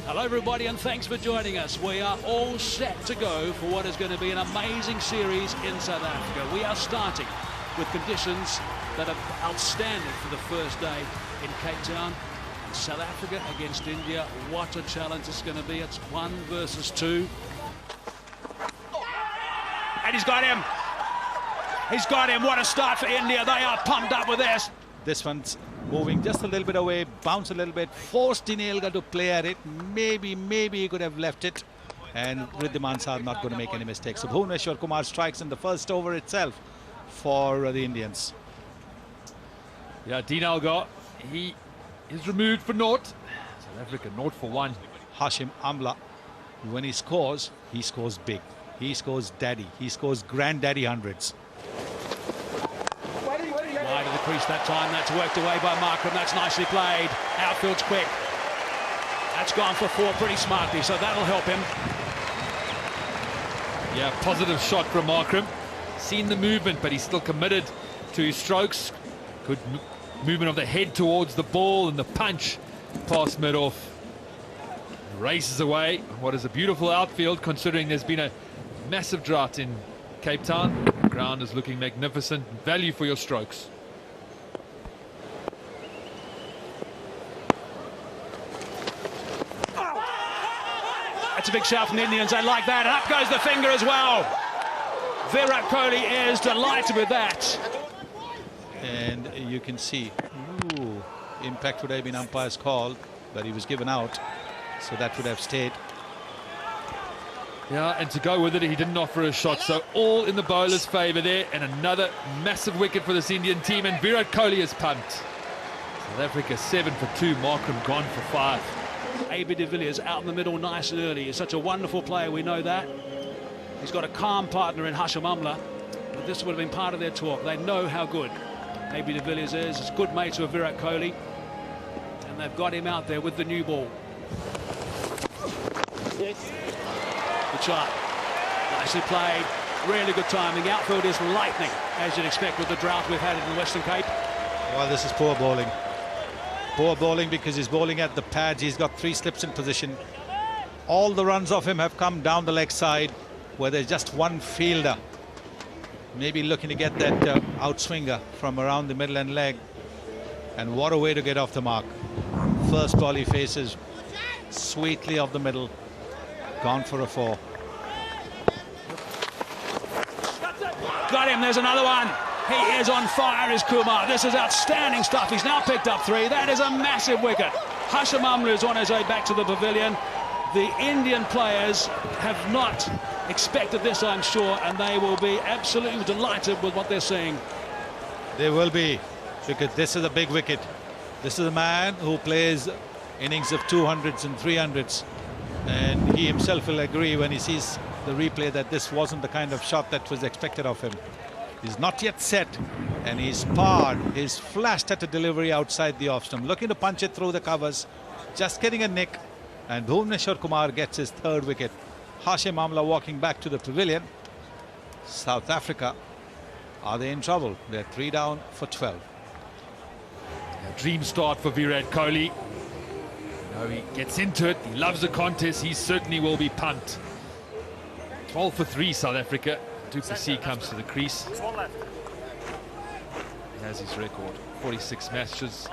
Hello everybody and thanks for joining us. We are all set to go for what is going to be an amazing series in South Africa. We are starting with conditions that are outstanding for the first day in Cape Town. South Africa against India. What a challenge it's going to be. It's 1 versus 2. And he's got him. He's got him. What a start for India. They are pumped up with this. This one's moving just a little bit away, bounce a little bit, forced Dinelga to play at it. Maybe he could have left it. And Riddhiman Saad not going to make any mistakes. So Bhuvneshwar Kumar strikes in the first over itself for the Indians. Yeah, Dinelga, he is removed for naught. South Africa naught for 1. Hashim Amla, when he scores big. He scores daddy. He scores granddaddy hundreds. Wide of the crease that time. That's worked away by Markham. That's nicely played. Outfield's quick. That's gone for 4 pretty smartly, so that'll help him. Yeah, positive shot from Markham. Seen the movement, but he's still committed to his strokes. Good movement of the head towards the ball and the punch past mid-off. Races away. What is a beautiful outfield, considering there's been a massive drought in Cape Town. The ground is looking magnificent. Value for your strokes. That's a big shout from the Indians. They like that. And up goes the finger as well. Virat Kohli is delighted with that. And you can see, impact would have been umpire's call, but he was given out, so that would have stayed. Yeah, and to go with it, he didn't offer a shot, so all in the bowler's favour there, and another massive wicket for this Indian team, and Virat Kohli is pumped. South Africa 7 for 2, Markham gone for 5. AB de Villiers out in the middle nice and early. He's such a wonderful player, we know that. He's got a calm partner in Hashim Amla, but this would have been part of their talk. They know how good AB de Villiers is. It's good mates with Virat Kohli, and they've got him out there with the new ball. Good shot. Nicely played. Really good timing. The outfield is lightning, as you'd expect with the drought we've had in the Western Cape. Well, this is poor bowling. Poor bowling because he's bowling at the pads. He's got 3 slips in position. All the runs of him have come down the leg side, where there's just one fielder. Maybe looking to get that outswinger from around the middle and leg. And what a way to get off the mark. First ball he faces sweetly off the middle. Gone for a 4. Got him. There's another one. He is on fire, is Kumar. This is outstanding stuff. He's now picked up 3. That is a massive wicket. Hashim Amla is on his way back to the pavilion. The Indian players have not expected this, I'm sure, and they will be absolutely delighted with what they're seeing. They will be, because this is a big wicket. This is a man who plays innings of 200s and 300s, and he himself will agree when he sees the replay that this wasn't the kind of shot that was expected of him. He's not yet set, and he's parred. He's flashed at a delivery outside the off stump, looking to punch it through the covers, just getting a nick, and Bhuvneshwar Kumar gets his 3rd wicket. Hashim Amla walking back to the pavilion. South Africa, are they in trouble? They're 3 down for 12. A dream start for Virat Kohli. Now he gets into it. He loves the contest. He certainly will be pumped. 12 for 3, South Africa. Du Plessis comes to the crease. He has his record. 46 matches.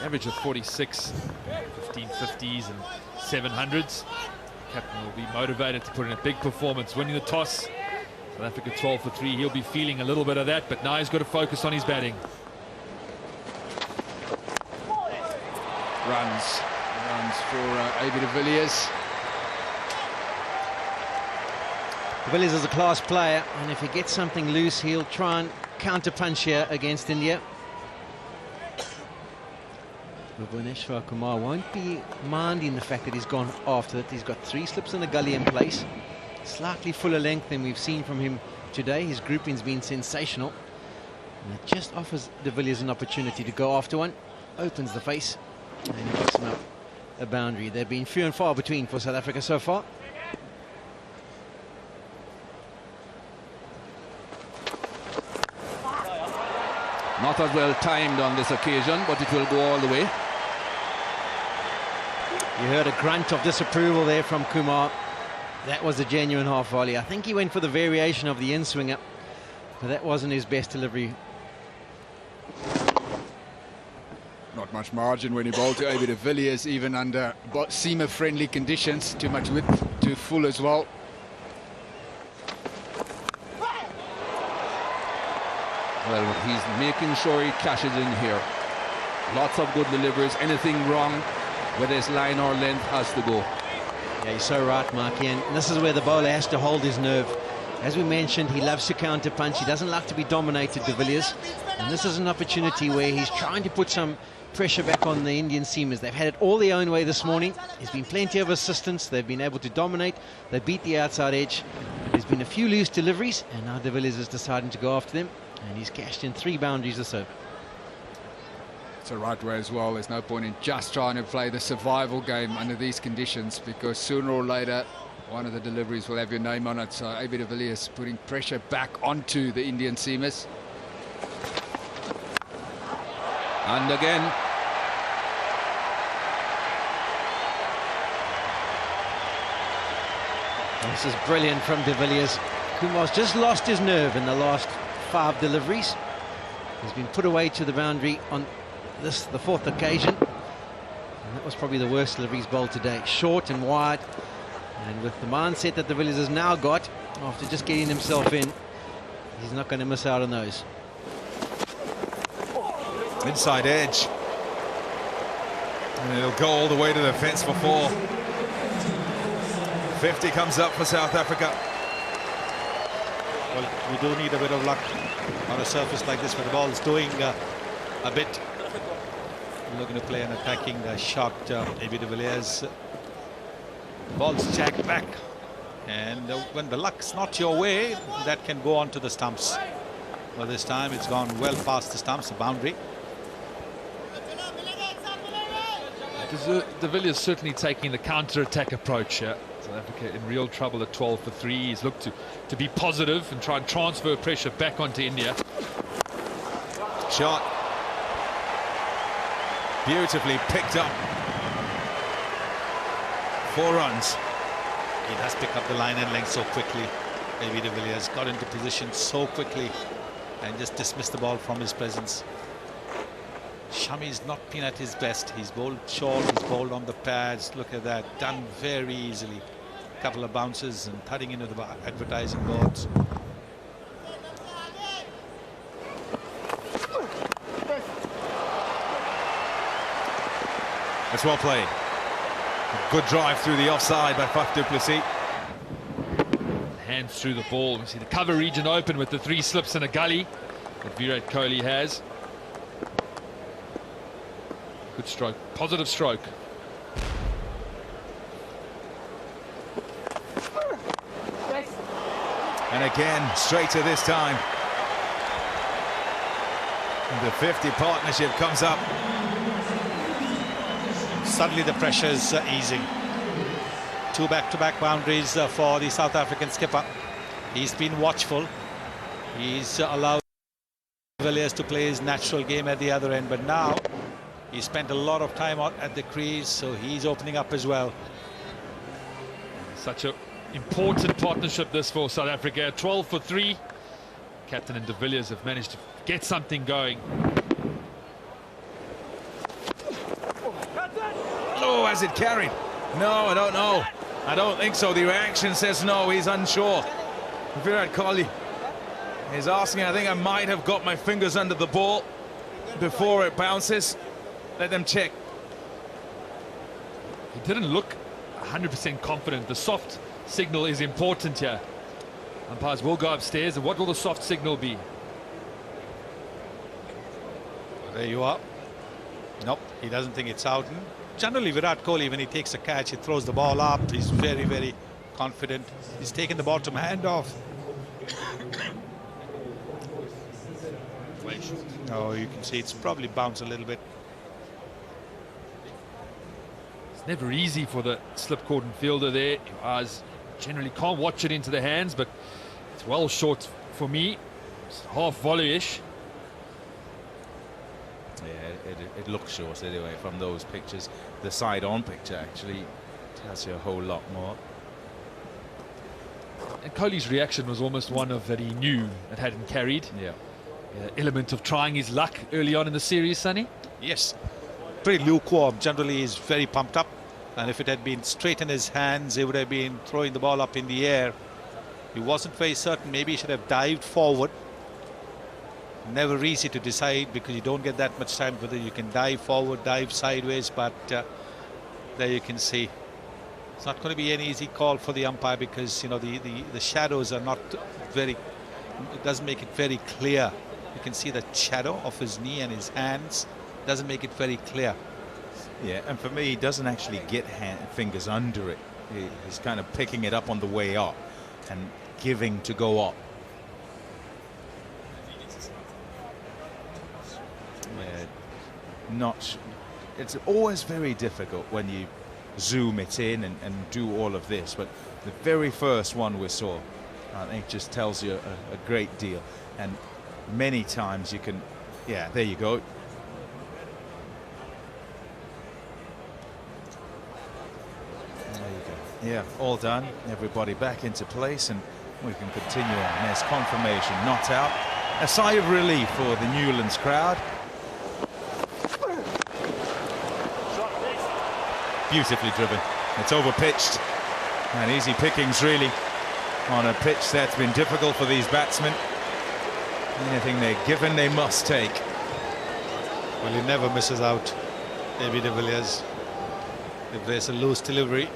Average of 46. 15 50s and 700s. Captain will be motivated to put in a big performance, winning the toss. South Africa 12 for 3. He'll be feeling a little bit of that, but now he's got to focus on his batting. Runs for AB de Villiers. De Villiers is a class player, and if he gets something loose, he'll try and counter-punch here against India. Bhuvneshwar Kumar won't be minding the fact that he's gone after it. He's got 3 slips in the gully in place. Slightly fuller length than we've seen from him today. His grouping's been sensational. And it just offers de Villiers an opportunity to go after one. Opens the face and he puts him up a boundary. They've been few and far between for South Africa so far. Not as well timed on this occasion, but it will go all the way. You heard a grunt of disapproval there from Kumar. That was a genuine half volley. I think he went for the variation of the in-swinger, but that wasn't his best delivery. Not much margin when he bowled to AB de Villiers, even under seamer-friendly conditions. Too much width, too full as well. Well, he's making sure he cashes in here. Lots of good deliveries. Anything wrong, whether it's line or length, has to go. Yeah, you're so right, Marky, and this is where the bowler has to hold his nerve. As we mentioned, he loves to counter punch. He doesn't like to be dominated, de Villiers. And this is an opportunity where he's trying to put some pressure back on the Indian seamers. They've had it all their own way this morning. There's been plenty of assistance. They've been able to dominate. They beat the outside edge. There's been a few loose deliveries, and now de Villiers is deciding to go after them. And he's cashed in 3 boundaries or so. It's the right way as well. There's no point in just trying to play the survival game under these conditions, because sooner or later one of the deliveries will have your name on it. So AB de Villiers putting pressure back onto the Indian seamers. And again, this is brilliant from de Villiers. Kumar's just lost his nerve in the last 5 deliveries. He's been put away to the boundary on the 4th occasion, and that was probably the worst delivery he's bowled today. Short and wide, and with the mindset that de Villiers has now got after just getting himself in, he's not going to miss out on those. Inside edge, and it'll go all the way to the fence for 4. 50 comes up for South Africa. Well, we do need a bit of luck on a surface like this where the ball's doing a bit. Looking to play an attacking shot, AB de Villiers. The ball's jacked back, and when the luck's not your way, that can go on to the stumps. Well, this time it's gone well past the stumps, the boundary. De Villiers certainly taking the counter-attack approach here. South Africa in real trouble at 12 for 3. He's looked to be positive and try and transfer pressure back onto India. Shot. Beautifully picked up. 4 runs. He does pick up the line and length so quickly. AB de Villiers got into position so quickly and just dismissed the ball from his presence. Shami's not been at his best. He's bowled short, he's bowled on the pads. Look at that, done very easily. A couple of bounces and thudding into the advertising boards. That's well played. A good drive through the offside by Faf du Plessis. Hands through the ball. We see the cover region open with the 3 slips and a gully that Virat Kohli has. Good stroke, positive stroke. And again, straighter this time. The 50 partnership comes up. Suddenly the pressure's easing. 2 back-to-back boundaries for the South African skipper. He's been watchful. He's allowed Villiers to play his natural game at the other end, but now he spent a lot of time out at the crease, so he's opening up as well. Such an important partnership this for South Africa. 12 for 3. Captain and de Villiers have managed to get something going. Oh, has it carried? No, I don't know. I don't think so. The reaction says no, he's unsure. Virat Kohli is asking, I think I might have got my fingers under the ball before it bounces. Let them check. He didn't look 100% confident. The soft signal is important here. Umpires will go upstairs, and what will the soft signal be? There you are. Nope, he doesn't think it's out. And generally, Virat Kohli, when he takes a catch, he throws the ball up. He's very, very confident. He's taken the bottom hand off. Oh, you can see it's probably bounced a little bit. It's never easy for the slip cordon fielder there. Your eyes generally can't watch it into the hands, but it's well short for me. It's half volley-ish. Yeah, it looks short anyway from those pictures. The side-on picture actually tells you a whole lot more. And Kohli's reaction was almost one of that he knew it hadn't carried. Yeah. Element of trying his luck early on in the series, Sonny. Yes, pretty lukewarm. Generally, he's very pumped up, and if it had been straight in his hands, he would have been throwing the ball up in the air. He wasn't very certain. Maybe he should have dived forward. Never easy to decide because you don't get that much time whether you can dive forward, dive sideways, but there you can see it's not going to be an easy call for the umpire because, you know, the shadows are not very, it doesn't make it very clear. You can see the shadow of his knee and his hands. Doesn't make it very clear. Yeah, and for me, he doesn't actually get fingers under it. He's kind of picking it up on the way up and giving to go up. Yeah, it's always very difficult when you zoom it in and do all of this, but the very first one we saw, I think, just tells you a great deal. And many times you can, yeah, there you go. There you go. Yeah, all done. Everybody back into place, and we can continue on. There's confirmation, not out. A sigh of relief for the Newlands crowd. Beautifully driven. It's over-pitched. And easy pickings, really, on a pitch that's been difficult for these batsmen. Anything they're given, they must take. Well, he never misses out, AB de Villiers. If there's a loose delivery,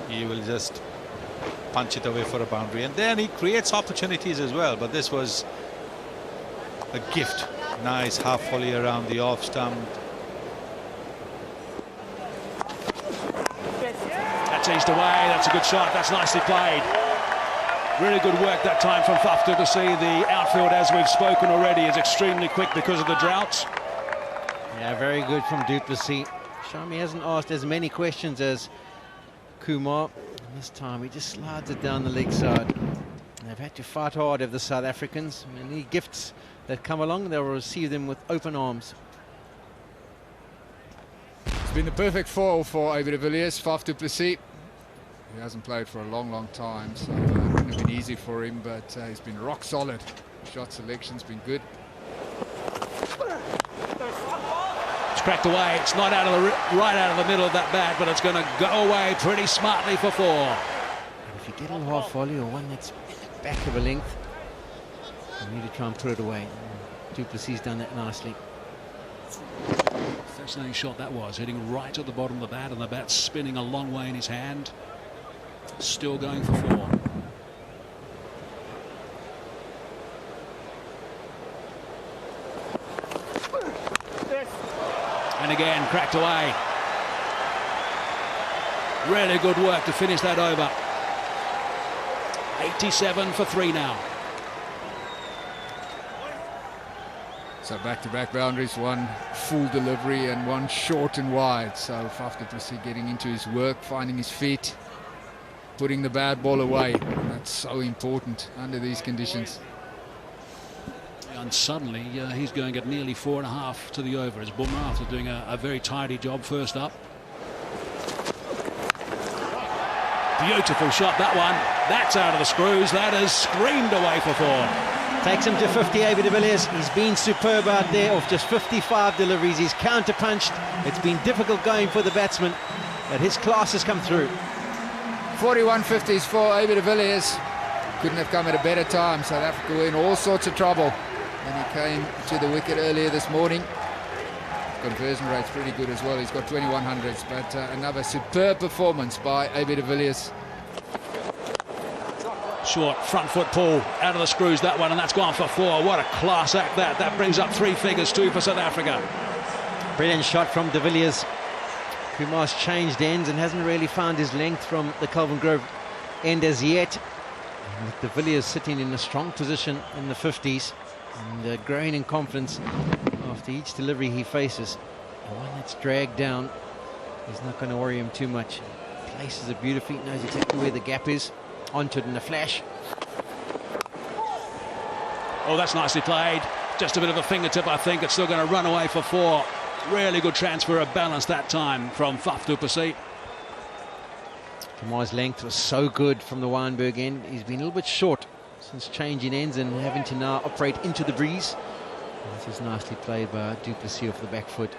he will just punch it away for a boundary. And then he creates opportunities as well. But this was a gift. Nice half volley around the off stump. That's eased away. That's a good shot. That's nicely played. Really good work that time from Faf du Plessis. The outfield, as we've spoken already, is extremely quick because of the droughts. Yeah, very good from du Plessis. Shami hasn't asked as many questions as Kumar. And this time he just slides it down the leg side. They've had to fight hard of the South Africans. Any gifts that come along, they'll receive them with open arms. It's been the perfect fall for AB de Villiers, Faf du Plessis. He hasn't played for a long time, so it wouldn't have been easy for him, but he's been rock solid. Shot selection's been good. It's cracked away. It's not out of the right out of the middle of that bat, but it's going to go away pretty smartly for 4. And if you get a half volley or one that's back of a length, you need to try and put it away. Du Plessis done that nicely. Fascinating shot that was, hitting right at the bottom of the bat, and the bat spinning a long way in his hand. Still going for 4. And again, cracked away. Really good work to finish that over. 87 for 3 now. So back-to-back boundaries, one full delivery and one short and wide. So Faf du Plessis getting into his work, finding his feet, putting the bad ball away. That's so important under these conditions. And suddenly he's going at nearly 4.5 to the over as Bumrah, after doing a very tidy job first up. Beautiful shot, that one. That's out of the screws. That is screamed away for 4. Takes him to 50, AB de Villiers. He's been superb out there off just 55 deliveries. He's counter-punched. It's been difficult going for the batsman, but his class has come through. 41 50s for AB de Villiers. Couldn't have come at a better time. South Africa were in all sorts of trouble when he came to the wicket earlier this morning. Conversion rate's pretty good as well. He's got 2100s, but another superb performance by AB de Villiers. Short front foot pull out of the screws, that one, and that's gone for 4. What a class act that. That brings up 3 figures too for South Africa. Brilliant shot from de Villiers. Kumar's changed ends and hasn't really found his length from the Kelvin Grove end as yet. And with de Villiers sitting in a strong position in the 50s and growing in confidence after each delivery he faces. The one that's dragged down is not going to worry him too much. Places it beautifully, knows exactly where the gap is. Onto it in a flash. Oh, that's nicely played. just a bit of a fingertip, I think. It's still going to run away for 4. Really good transfer of balance that time from Faf du Plessis. Kamar's length was so good from the Wynberg end. He's been a little bit short since changing ends and having to now operate into the breeze. This is nicely played by du Plessis off the back foot.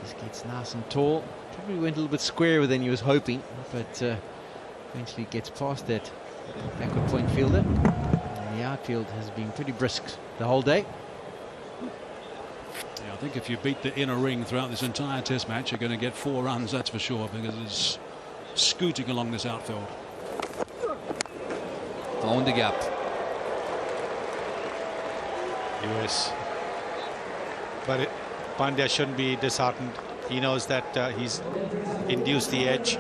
Just gets nice and tall. Probably went a little bit squarer than he was hoping, but eventually gets past that backward point fielder. And the outfield has been pretty brisk the whole day. Yeah, I think if you beat the inner ring throughout this entire test match, you're going to get 4 runs, that's for sure, because it's scooting along this outfield. Found the gap. US. But Pandya shouldn't be disheartened. He knows that he's induced the edge.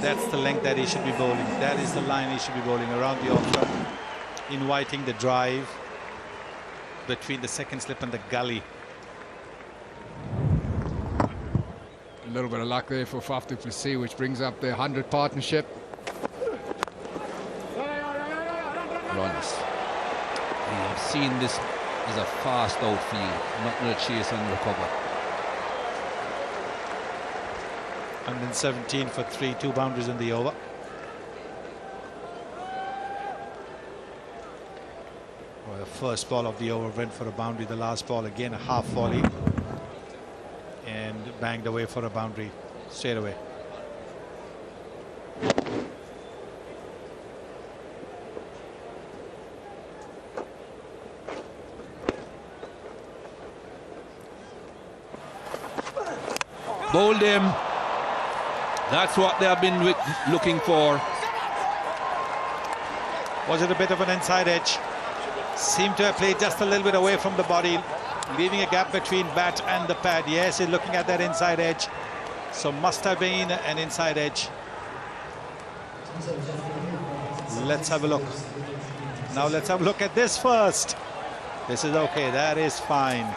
That's the length that he should be bowling. That is the line he should be bowling around the off-stump, inviting the drive between the second slip and the gully. A little bit of luck there for Faf du Plessis, which brings up their 100 partnership. Runs. We have seen this as a fast outfield, not going to chase and recover. 117 for 3, 2 boundaries in the over. Well, the first ball of the over went for a boundary. The last ball again a half volley and banged away for a boundary straight away. Bowled him. That's what they have been looking for. Was it a bit of an inside edge? Seemed to have played just a little bit away from the body, leaving a gap between bat and the pad. Yes, he's looking at that inside edge. So must have been an inside edge. Let's have a look. Now let's have a look at this first. This is okay. That is fine.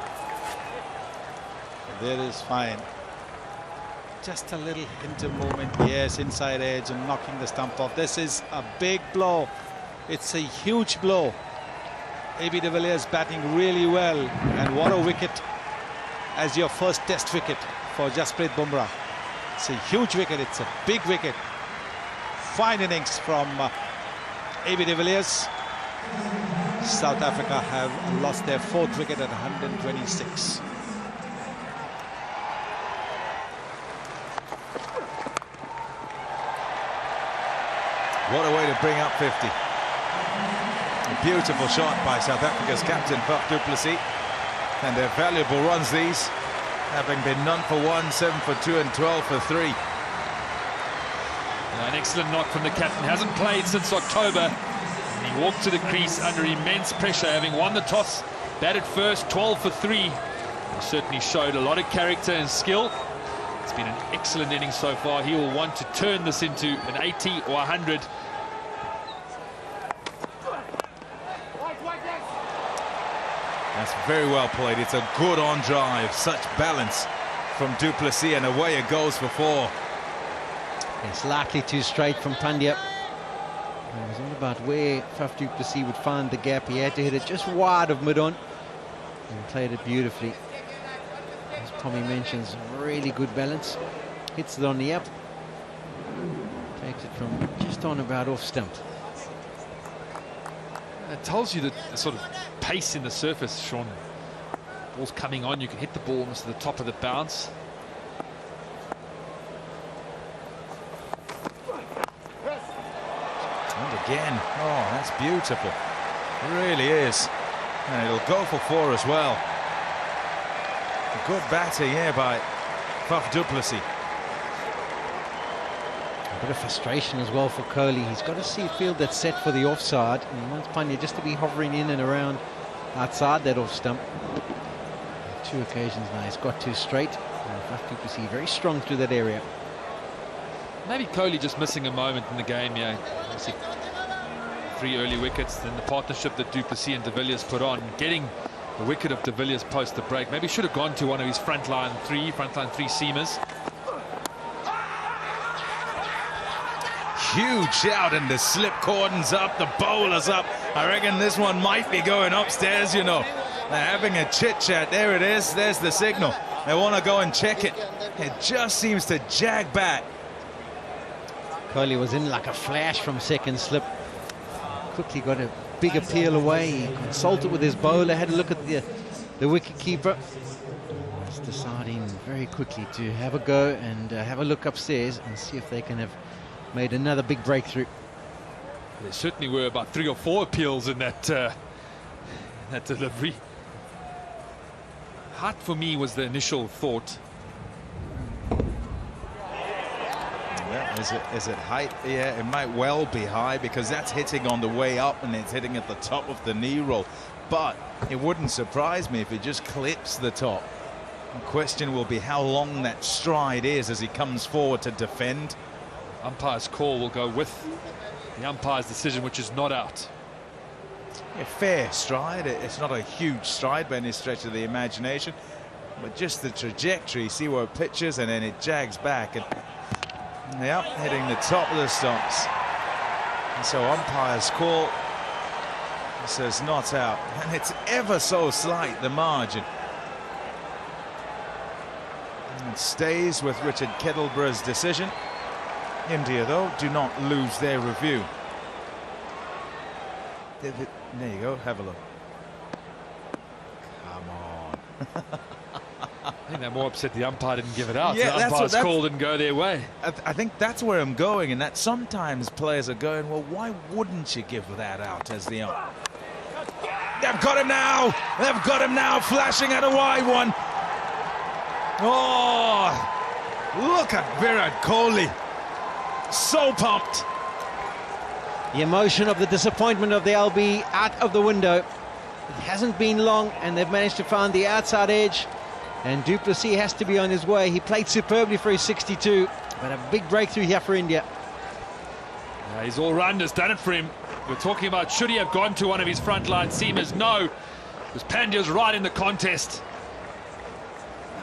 That is fine. Just a little hinter movement. Yes, inside edge and knocking the stump off. This is a big blow. It's a huge blow. AB de Villiers batting really well. And what a wicket as your first test wicket for Jasprit Bumrah. It's a huge wicket. It's a big wicket. Fine innings from AB de Villiers. South Africa have lost their 4th wicket at 126. What a way to bring up 50. A beautiful shot by South Africa's captain, Faf du Plessis. And they're valuable runs, these, having been none for 1, 7 for 2 and 12 for 3. An excellent knock from the captain. Hasn't played since October. And he walked to the crease under immense pressure, having won the toss, batted first, 12 for 3. He certainly showed a lot of character and skill. It's been an excellent inning so far. He will want to turn this into an 80 or 100. That's very well played. It's a good on drive. Such balance from du Plessis, and away it goes for 4. It's likely too straight from Pandya. It was all about where Faf du Plessis would find the gap. He had to hit it just wide of mid-on and played it beautifully. As Tommy mentions, really good balance. Hits it on the up. Takes it from just on about off stump. It tells you the sort of pace in the surface, Sean. Ball's coming on, you can hit the ball almost to the top of the bounce. And again, oh, that's beautiful. It really is. And it'll go for 4 as well. A good batting here by Faf du Plessis. A bit of frustration as well for Kohli. He's got to see a field that's set for the offside, and he wants Pandya just to be hovering in and around outside that off stump. On 2 occasions now he's got too straight. Faf du Plessis very strong through that area. Maybe Kohli just missing a moment in the game, yeah. Obviously 3 early wickets, then the partnership that du Plessis and de Villiers put on, getting the wicket of de Villiers post the break. Maybe should have gone to one of his frontline three seamers. Huge out, and the slip cordons up, the bowler's up, I reckon this one might be going upstairs, you know. They're having a chit-chat. There it is. There's the signal. They want to go and check it. It just seems to jag back. Kohli was in like a flash from second slip. Quickly got a big appeal away. He consulted with his bowler, had a look at the wicket keeper. Just deciding very quickly to have a go and have a look upstairs and see if they can have made another big breakthrough. There certainly were about 3 or 4 appeals in that delivery. Hot for me was the initial thought. Well, is it height? Yeah, it might well be high because that's hitting on the way up and it's hitting at the top of the knee roll. But it wouldn't surprise me if it just clips the top. The question will be how long that stride is as he comes forward to defend. Umpire's call will go with the umpire's decision, which is not out. A fair stride. It's not a huge stride by any stretch of the imagination, but just the trajectory. See where it pitches and then it jags back, and yep, hitting the top of the stumps. And so umpire's call says not out, and it's ever so slight, the margin. And it stays with Richard Kettleborough's decision. India, though, do not lose their review. There you go, have a look. Come on. I think they're more upset the umpire didn't give it out. Yeah, the umpire's call didn't go their way. I think that's where I'm going, and that sometimes players are going, well, why wouldn't you give that out as the ump? They've got him now! They've got him now, flashing at a wide one. Oh, look at Virat Kohli. So pumped. The emotion of the disappointment of the LB out of the window. It hasn't been long and they've managed to find the outside edge, and du Plessis has to be on his way. He played superbly for his 62, but a big breakthrough here for India. His all-rounder's done it for him. We're talking about should he have gone to one of his frontline seamers? No, because Pandya's right in the contest.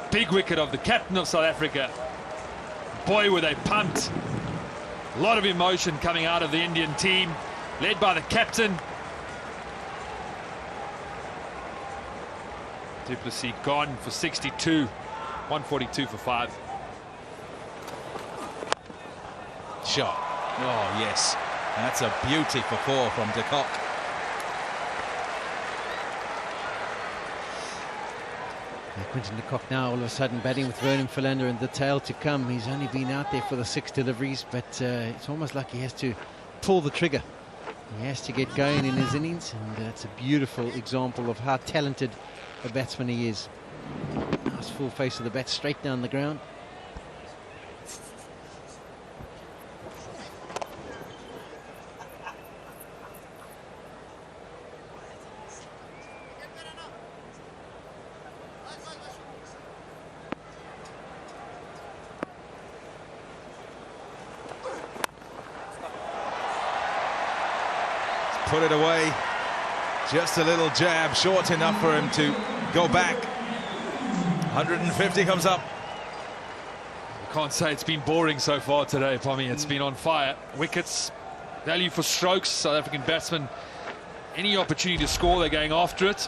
Big wicket of the captain of South Africa. Boy, were they pumped. A lot of emotion coming out of the Indian team, led by the captain. Du Plessis gone for 62, 142 for 5. Shot. Oh, yes. And that's a beauty for 4 from de Kock. Quinton de Kock now all of a sudden batting with Vernon Philander and the tail to come. He's only been out there for the 6 deliveries, but it's almost like he has to pull the trigger. He has to get going in his innings, and it's a beautiful example of how talented a batsman he is. Nice full face of the bat straight down the ground. Put it away. Just a little jab, short enough for him to go back. 150 comes up. I can't say it's been boring so far today, Pommy. It's been on fire. Wickets, value for strokes. South African batsmen, any opportunity to score, they're going after it.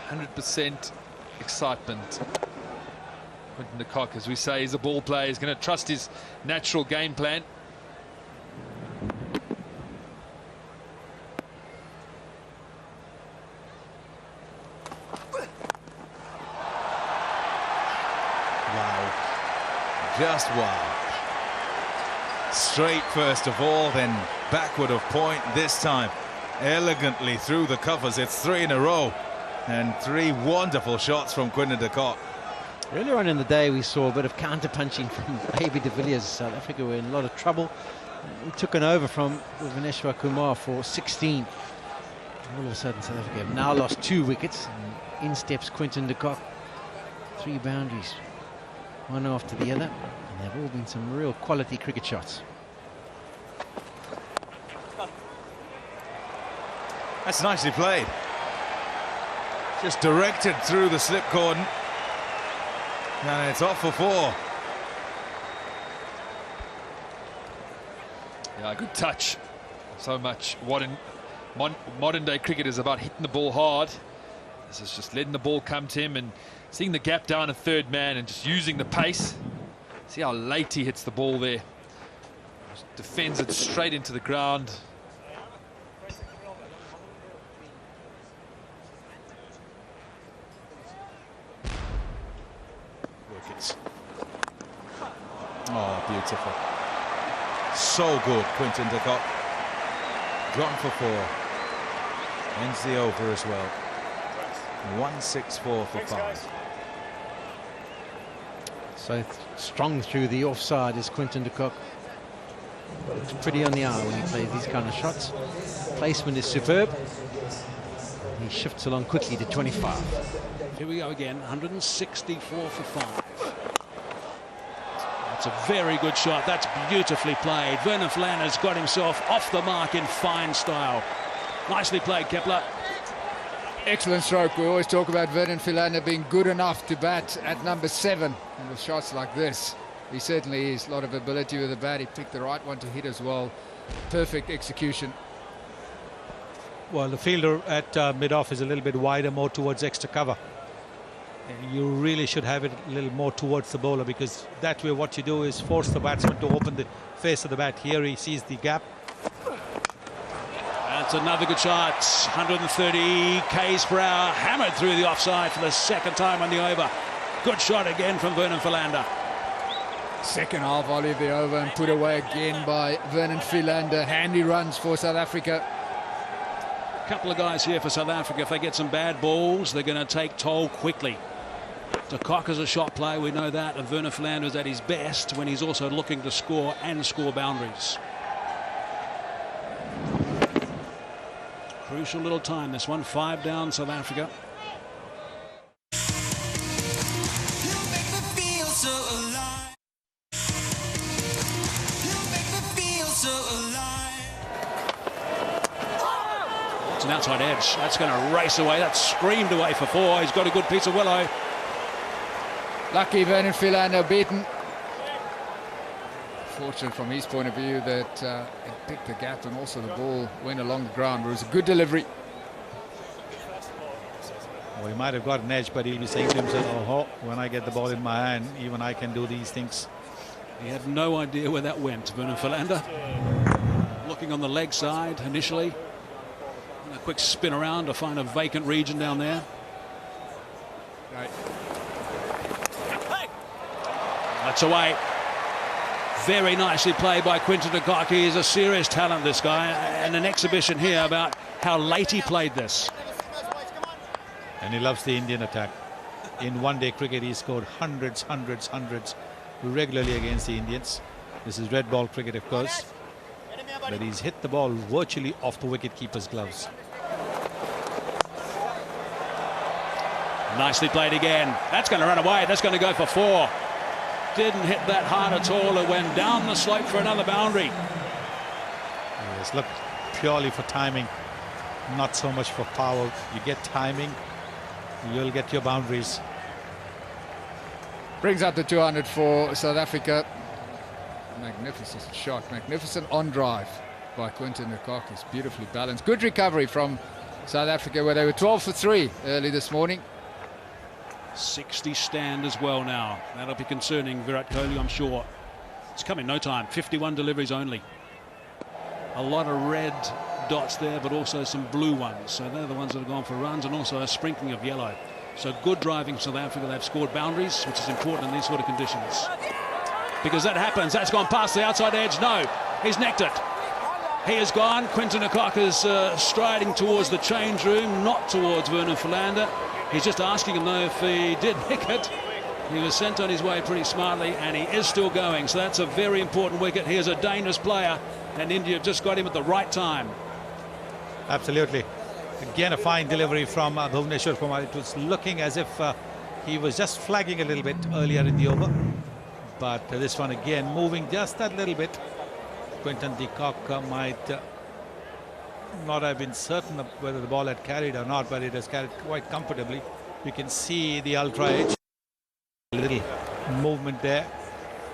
100% excitement. Quinton de Kock, as we say, is a ball player. He's going to trust his natural game plan. Just wow. Straight first of all, then backward of point. This time elegantly through the covers. It's 3 in a row, and 3 wonderful shots from Quinton de Kock. Earlier on in the day we saw a bit of counter-punching from A.B. de Villiers. South Africa were in a lot of trouble. We took an over from Bhuvaneshwar Kumar for 16. All of a sudden South Africa have now lost 2 wickets, and in steps Quinton de Kock. 3 boundaries, one after the other, and they've all been some real quality cricket shots. That's nicely played. Just directed through the slip cordon, and it's off for 4. Yeah, good touch. So much modern day cricket is about hitting the ball hard. This is just letting the ball come to him and seeing the gap down a third man and just using the pace. See how late he hits the ball there. Just defends it straight into the ground. Wickets. Oh, beautiful. So good, Quinton de Kock. Gone for 4. Ends the over as well. 164 for 5. So strong through the offside is Quinton de Kock. Looks pretty on the hour when he plays these kind of shots. Placement is superb. He shifts along quickly to 25. Here we go again, 164 for 5. That's a very good shot. That's beautifully played. Vernon Philander's got himself off the mark in fine style. Nicely played, Kepler. Excellent stroke. We always talk about Vernon Philander being good enough to bat at number 7. And with shots like this, he certainly is. A lot of ability with the bat. He picked the right one to hit as well. Perfect execution. Well, the fielder at mid-off is a little bit wider, more towards extra cover. And you really should have it a little more towards the bowler, because that way what you do is force the batsman to open the face of the bat. Here he sees the gap. That's another good shot. 130 k's per hour, hammered through the offside for the second time on the over. Good shot again from Vernon Philander. Second half volley of the over and put away again by Vernon Philander. Handy runs for South Africa. A couple of guys here for South Africa. If they get some bad balls, they're going to take toll quickly. De Kock is a shot player, we know that, and Vernon Philander is at his best when he's also looking to score and score boundaries. Crucial little time, this one. 5 down, South Africa. It's an outside edge. That's going to race away. That's screamed away for 4. He's got a good piece of willow. Lucky Vernon Philander beaten. Fortunate from his point of view that it picked the gap and also the ball went along the ground. It was a good delivery. Well, he might have got an edge, but he'll be saying to himself, oh, when I get the ball in my hand, even I can do these things. He had no idea where that went, Vernon Philander. Looking on the leg side initially. And a quick spin around to find a vacant region down there. Right. That's away. Very nicely played by Quinton de Kock. He is a serious talent, this guy, and an exhibition here about how late he played this. And he loves the Indian attack. In one-day cricket, he scored hundreds regularly against the Indians. This is red ball cricket, of course. But he's hit the ball virtually off the wicket-keeper's gloves. Nicely played again. That's going to run away. That's going to go for 4. Didn't hit that hard at all. It went down the slope for another boundary. Yes, look, purely for timing, not so much for power. You get timing, you'll get your boundaries. Brings up the 200 for South Africa. Magnificent shot, magnificent on drive by Quinton de Kock. It's beautifully balanced. Good recovery from South Africa, where they were 12 for 3 early this morning. 60 stand as well now. That'll be concerning Virat Kohli, I'm sure. It's come in no time. 51 deliveries only. A lot of red dots there, but also some blue ones. So they're the ones that have gone for runs, and also a sprinkling of yellow. So good driving South Africa. They've scored boundaries, which is important in these sort of conditions. Because that happens. That's gone past the outside edge. No, he's necked it. He is gone. Quinton de Kock is striding towards the change room, not towards Vernon Philander. He's just asking him, though, if he did nick it. He was sent on his way pretty smartly, and he is still going. So that's a very important wicket. He is a dangerous player, and India have just got him at the right time. Absolutely. Again, a fine delivery from Bhuvneshwar Kumar. It was looking as if he was just flagging a little bit earlier in the over. But this one again moving just that little bit. Quinton de Kock might not have been certain of whether the ball had carried or not, but it has carried quite comfortably. You can see the ultra edge. A little movement there.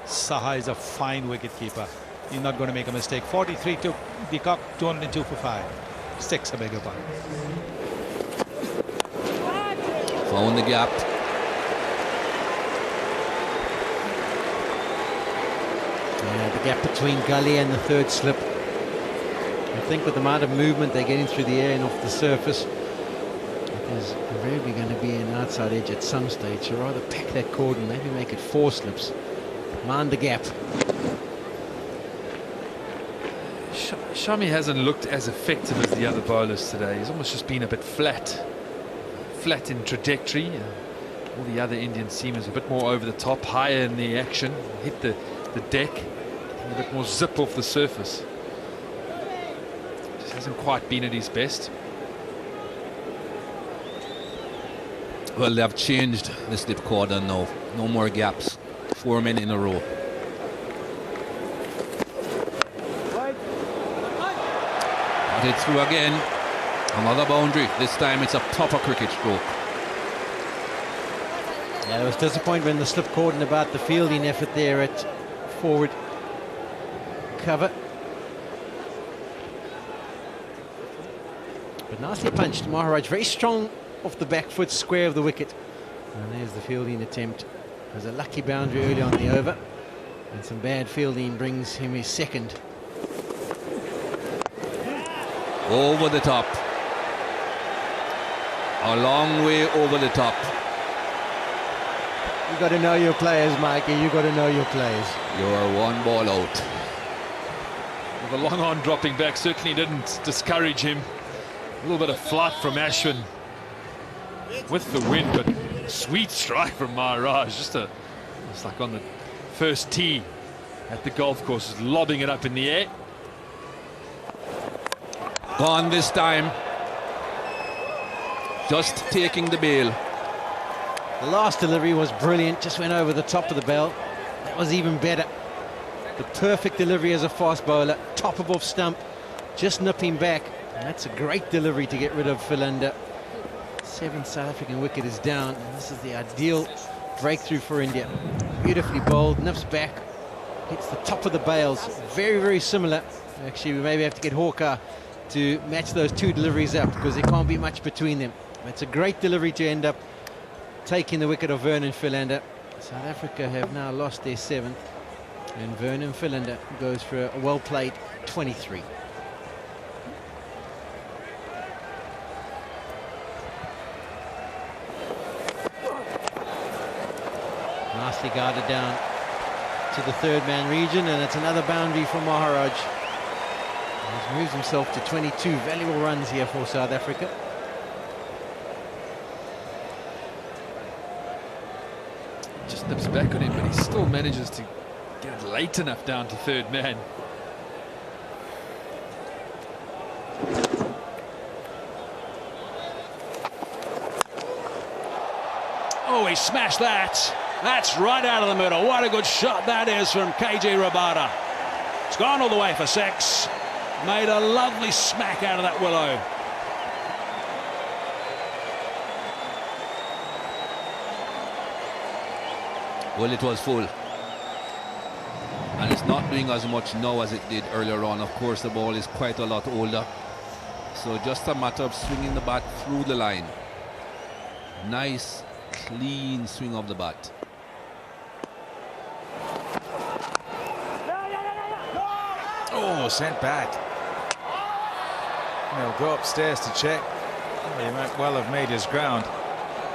Saha is a fine wicket keeper. he's not going to make a mistake. 43 to the cock, 202 for 5. 6, I beg your pardon. Found the gap. Yeah, the gap between gully and the third slip. I think with the amount of movement they're getting through the air and off the surface, there's invariably going to be an outside edge at some stage. So rather pack that cordon, maybe make it 4 slips. Mind the gap. Shami hasn't looked as effective as the other bowlers today. He's almost just been a bit flat in trajectory. All the other Indian seamers a bit more over the top, higher in the action, hit the deck, a bit more zip off the surface. Just hasn't quite been at his best. Well, they have changed the slip cordon now. No more gaps. 4 men in a row. Got it through again. Another boundary. This time it's a proper cricket stroke. Yeah, there was disappointment in the slip cordon about the fielding effort there at forward cover. But nicely punched, Maharaj. Very strong off the back foot, square of the wicket. And there's the fielding attempt. There's a lucky boundary early on the over. And some bad fielding brings him his second. Over the top. A long way over the top. You got to know your players, Mikey. You got to know your players. You're 1 ball out. Well, the long on dropping back certainly didn't discourage him. A little bit of flight from Ashwin with the win, but sweet strike from Maharaj. It's like on the first tee at the golf course, just lobbing it up in the air. Gone this time. Just taking the bail. The last delivery was brilliant, just went over the top of the bell. That was even better. The perfect delivery as a fast bowler, top of off stump, just nipping back. And that's a great delivery to get rid of Philander. 7th South African wicket is down, and this is the ideal breakthrough for India. Beautifully bowled, nips back, hits the top of the bails. Very, very similar. Actually, we maybe have to get Hawker to match those 2 deliveries up, because there can't be much between them. It's a great delivery to end up taking the wicket of Vernon Philander. South Africa have now lost their 7th, and Vernon Philander goes for a well-played 23. Nicely guarded down to the 3rd man region, and it's another boundary for Maharaj. He's moved himself to 22 valuable runs here for South Africa. Just nips back on him, but he still manages to get it late enough down to 3rd man. Oh, he smashed that. That's right out of the middle. What a good shot that is from KG Rabada. It's gone all the way for 6. Made a lovely smack out of that willow. Well, it was full. And it's not doing as much now as it did earlier on. Of course, the ball is quite a lot older. So just a matter of swinging the bat through the line. Nice, clean swing of the bat. Oh, sent back. He'll go upstairs to check. He might well have made his ground.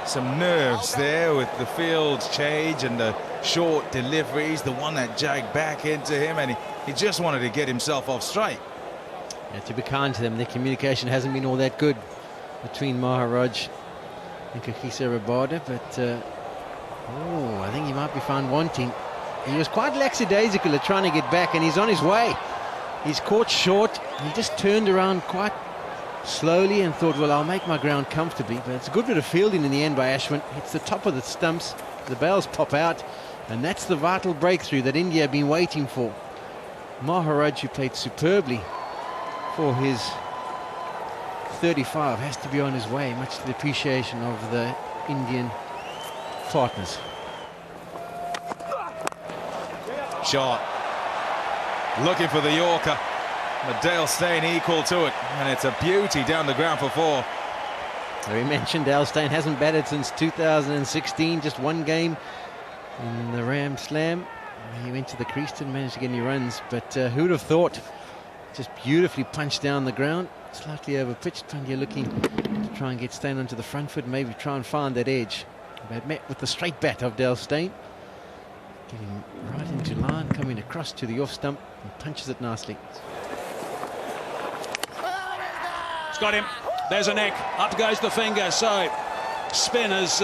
Some nerves there with the field change and the short deliveries, the one that jagged back into him, and he just wanted to get himself off straight. Yeah, to be kind to them, their communication hasn't been all that good between Maharaj and Kakisa Rabada, but I think he might be found wanting. He was quite lackadaisical at trying to get back, and he's on his way. He's caught short. He just turned around quite slowly and thought, well, I'll make my ground comfortably. But it's a good bit of fielding in the end by Ashwin. Hits the top of the stumps. The bails pop out. And that's the vital breakthrough that India have been waiting for. Maharaj, who played superbly for his 35, has to be on his way, much to the appreciation of the Indian partners. Shot. looking for the Yorker, but Dale Steyn equal to it, and it's a beauty down the ground for 4. So we mentioned Dale Steyn hasn't batted since 2016, just one game in the Ram Slam. He went to the crease, didn't manage to get any runs, but who'd have thought? Just beautifully punched down the ground, slightly over pitched, and you're looking to try and get Steyn onto the front foot, maybe try and find that edge. But met with the straight bat of Dale Steyn, getting right into line, coming across to the off stump and punches it nicely. It's got him. There's a neck. Up goes the finger. So Spin has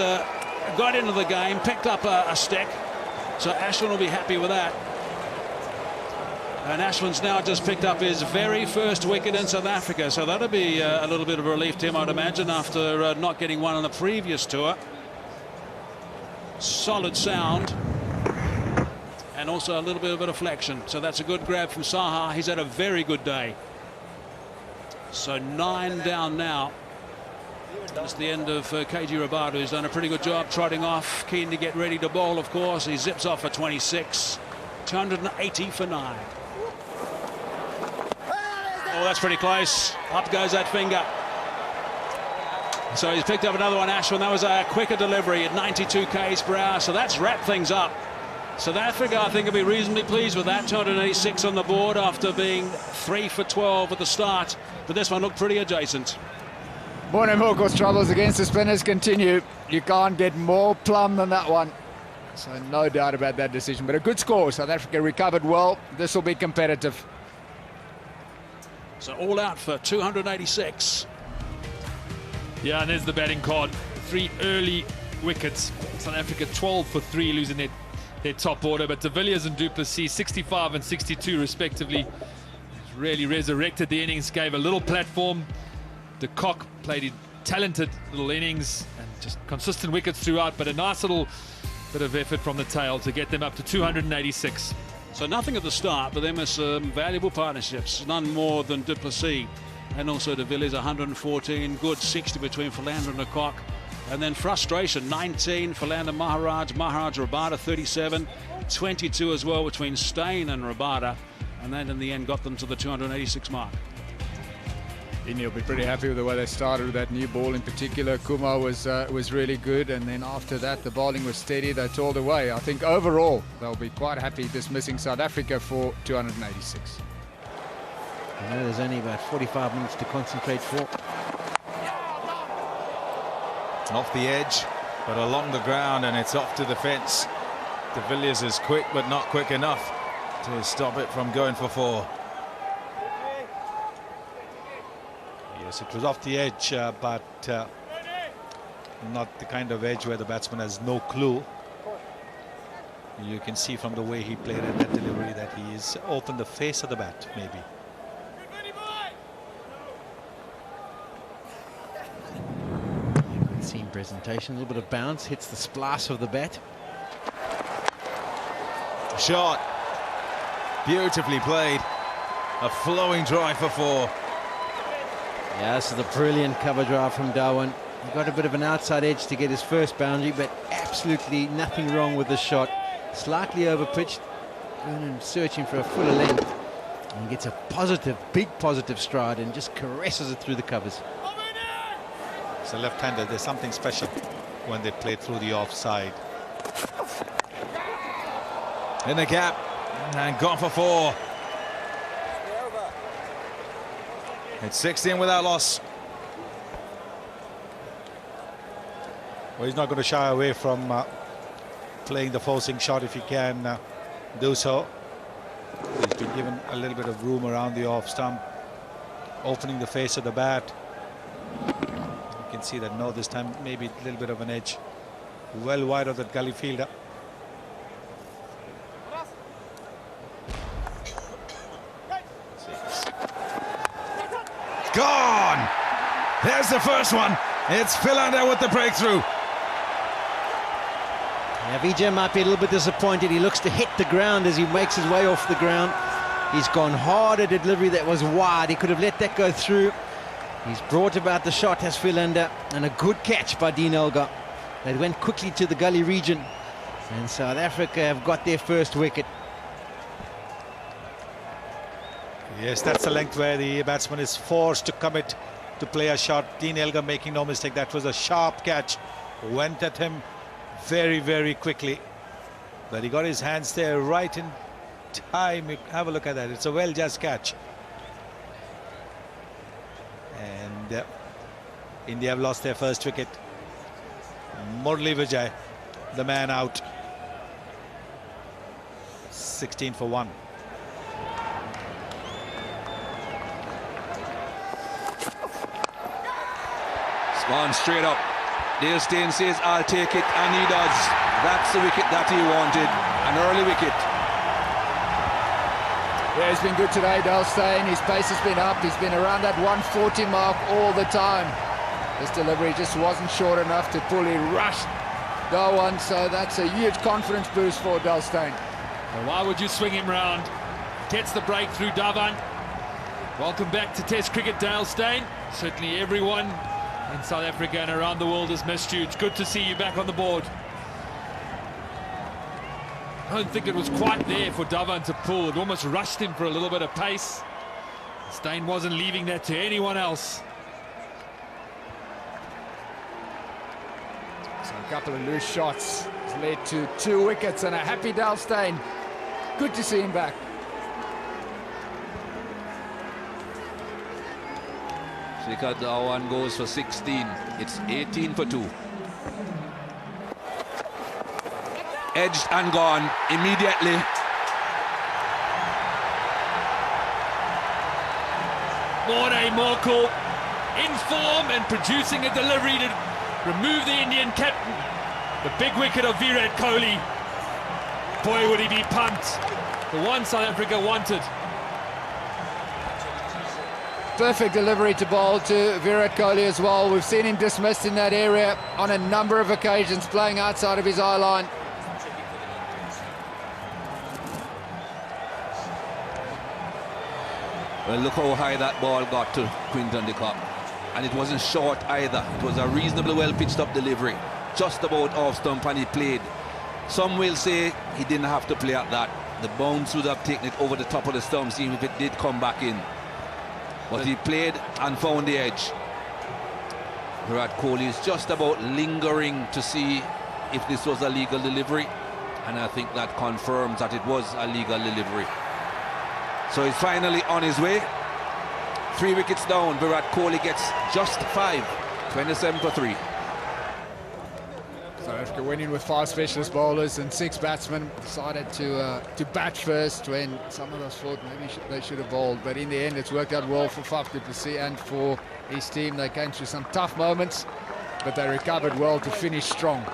got into the game, picked up a stick. So Ashwin will be happy with that. And Ashwin's now just picked up his very first wicket in South Africa. So that'll be a little bit of a relief to him, I'd imagine, after not getting one on the previous tour. Solid sound. And also a little bit of a deflection. So that's a good grab from Saha. He's had a very good day. So 9 down now. That's the end of KG Rabada, who's done a pretty good job trotting off, keen to get ready to bowl, of course. He zips off for 26, 280 for 9. Oh, that's pretty close. Up goes that finger. So he's picked up another one, Ashwin. That was a quicker delivery at 92 k's per hour, so that's wrapped things up. South Africa, I think, will be reasonably pleased with that. 286 on the board after being 3 for 12 at the start. But this one looked pretty adjacent. Morne Morkel's troubles against the spinners continue. You can't get more plum than that one. So no doubt about that decision. But a good score. South Africa recovered well. This will be competitive. So all out for 286. Yeah, and there's the batting card. 3 early wickets. South Africa 12 for 3, losing their top order. But de Villiers and du Plessis, 65 and 62 respectively, really resurrected the innings, gave a little platform. De Kock played a talented little innings and just consistent wickets throughout, but a nice little bit of effort from the tail to get them up to 286. So nothing at the start, but there were some valuable partnerships. None more than du Plessis and also de Villiers, 114. Good 60 between Philander and de Kock. And then frustration, 19, Philander, Maharaj, Rabada, 37. 22 as well between Steyn and Rabada. And then in the end got them to the 286 mark. India will be pretty happy with the way they started with that new ball in particular. Kumar was really good, and then after that the bowling was steady. They tore away. I think overall they'll be quite happy dismissing South Africa for 286. I know there's only about 45 minutes to concentrate for. Off the edge, but along the ground, and it's off to the fence. De Villiers is quick, but not quick enough to stop it from going for 4. Yes, it was off the edge, but not the kind of edge where the batsman has no clue. You can see from the way he played at that delivery that he is opened the face of the bat, maybe. Good scene presentation, a little bit of bounce, hits the splash of the bat. Shot, beautifully played, a flowing drive for 4. Yeah, this is a brilliant cover drive from Darwin. He got a bit of an outside edge to get his first boundary, but absolutely nothing wrong with the shot. Slightly over pitched, Vernon searching for a fuller length, and he gets a positive, big positive stride and just caresses it through the covers. As a left-hander, there's something special when they play through the offside. In the gap, and gone for 4. It's 16 without loss. Well, he's not going to shy away from playing the forcing shot if he can do so. He's been given a little bit of room around the off stump, opening the face of the bat. You can see that no, this time maybe a little bit of an edge, well wide of that gully fielder. Gone! There's the first one. It's Philander with the breakthrough. Yeah, Vijay might be a little bit disappointed. He looks to hit the ground as he makes his way off the ground. He's gone hard at a delivery that was wide. He could have let that go through. He's brought about the shot as Philander, and a good catch by Dean Elgar. They went quickly to the gully region, and South Africa have got their first wicket. Yes, that's the length where the batsman is forced to commit to play a shot. Dean Elgar making no mistake. That was a sharp catch. Went at him very, very quickly. But he got his hands there right in time. Have a look at that. It's a well-judged catch. And India have lost their first wicket. Murli Vijay, the man out. 16 for 1. It's gone straight up. Dale Steyn says, I'll take it, and he does. That's the wicket that he wanted, an early wicket. Yeah, he's been good today, Dale Steyn. His pace has been up. He's been around that 140 mark all the time. This delivery just wasn't short enough to pull. He rushed Dhawan, so that's a huge confidence boost for Dale Steyn. Well, why would you swing him round? Gets the breakthrough, Dhawan. Welcome back to Test cricket, Dale Steyn. Certainly everyone in South Africa and around the world has missed you. It's good to see you back on the board. I don't think it was quite there for Dhawan to pull. It almost rushed him for a little bit of pace. Steyn wasn't leaving that to anyone else. So a couple of loose shots has led to 2 wickets and a happy Dale Steyn. Good to see him back. Shikhar Dhawan goes for 16. It's 18 for 2. Edged and gone immediately. Morne Morkel in form and producing a delivery to remove the Indian captain. The big wicket of Virat Kohli. Boy, would he be pumped. The one South Africa wanted. Perfect delivery to bowl to Virat Kohli as well. We've seen him dismissed in that area on a number of occasions, playing outside of his eye line. Well, look how high that ball got to Quinton de Kock. And it wasn't short either. It was a reasonably well pitched up delivery. Just about off stump, and he played. Some will say he didn't have to play at that. The bounce would have taken it over the top of the stumps, even if it did come back in. But he played and found the edge. Virat Kohli is just about lingering to see if this was a legal delivery. And I think that confirms that it was a legal delivery. So he's finally on his way. 3 wickets down. Virat Kohli gets just 5. 27 for 3. South Africa went in with 5 specialist bowlers and 6 batsmen. Decided to bat first when some of us thought maybe they should have bowled. But in the end, it's worked out well for Faf du Plessis and for his team. They came through some tough moments, but they recovered well to finish strong.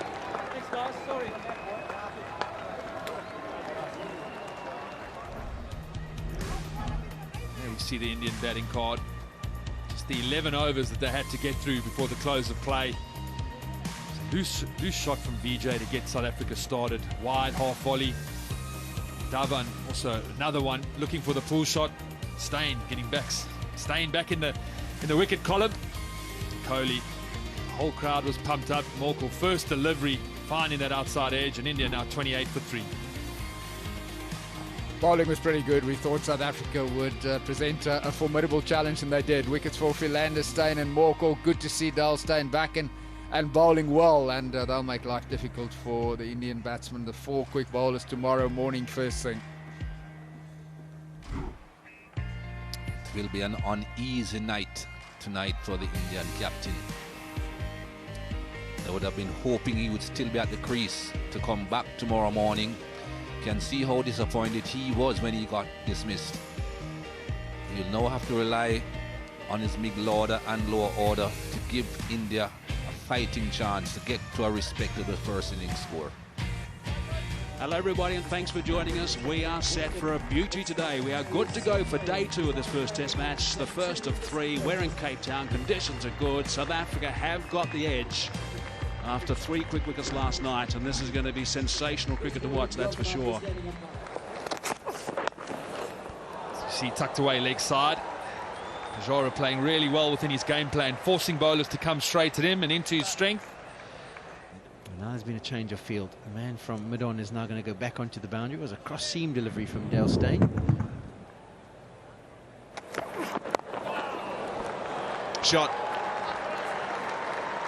See the Indian batting card. Just the 11 overs that they had to get through before the close of play. Loose shot from Vijay to get South Africa started. Wide half volley. Dhawan also another one looking for the pull shot. Steyn getting back. Steyn back in the wicket column. Kohli. The whole crowd was pumped up. Morkel first delivery, finding that outside edge, and India now 28 for 3. Bowling was pretty good. We thought South Africa would present a formidable challenge, and they did. Wickets for Philander, Steyn and Morkel. Good to see Dale Steyn back and bowling well, and they'll make life difficult for the Indian batsmen. The 4 quick bowlers tomorrow morning first thing. It will be an uneasy night tonight for the Indian captain. They would have been hoping he would still be at the crease to come back tomorrow morning. Can see how disappointed he was when he got dismissed. He'll now have to rely on his middle order and lower order to give India a fighting chance to get to a respectable first innings score. Hello everybody, and thanks for joining us. We are set for a beauty today. We are good to go for day 2 of this first test match, the first of 3. We're in Cape Town, conditions are good. South Africa have got the edge after 3 quick wickets last night, and this is going to be sensational cricket to watch, that's for sure. See tucked away leg side. Pujara playing really well within his game plan, forcing bowlers to come straight at him and into his strength. Now there's been a change of field. The man from mid-on is now going to go back onto the boundary. It was a cross-seam delivery from Dale Steyn. shot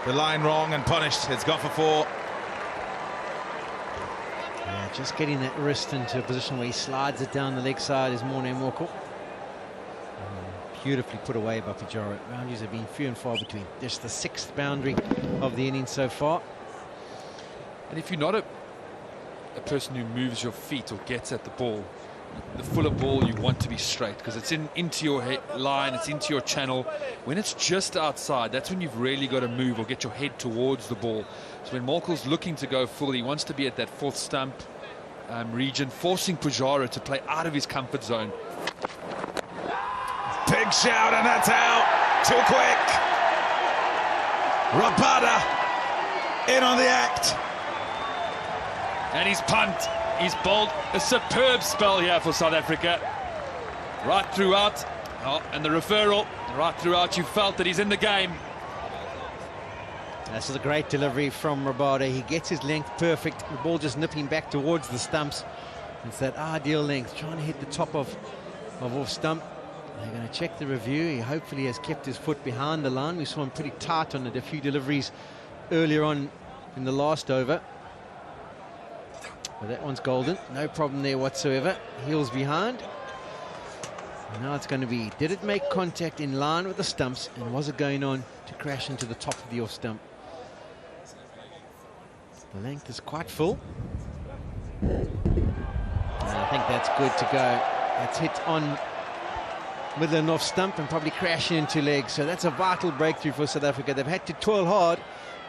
the line wrong and punished. It's gone for 4. Yeah, just getting that wrist into a position where he slides it down the leg side is Morne Moko. Beautifully put away by Pujara. Boundaries have been few and far between. Just the 6th boundary of the inning so far. And if you're not a person who moves your feet or gets at the ball, the fuller ball you want to be straight, because it's into your line, it's into your channel. When it's just outside, that's when you've really got to move or get your head towards the ball. So when Morkel's looking to go full, he wants to be at that 4th stump region, forcing Pujara to play out of his comfort zone. Big shout, and that's out. Too quick. Rabada in on the act. And he's pumped. He's bowled a superb spell here for South Africa. Right throughout. Oh, and the referral. Right throughout, you felt that he's in the game. This is a great delivery from Rabada. He gets his length perfect. The ball just nipping back towards the stumps. It's that ideal length, trying to hit the top of off stump. They're going to check the review. He hopefully has kept his foot behind the line. We saw him pretty tight on a few deliveries earlier on in the last over. But that one's golden. No problem there whatsoever. Heels behind. And now it's going to be, did it make contact in line with the stumps, and was it going on to crash into the top of the off stump? The length is quite full. And I think that's good to go. That's hit on middle and off stump and probably crashing into legs. So that's a vital breakthrough for South Africa. They've had to toil hard,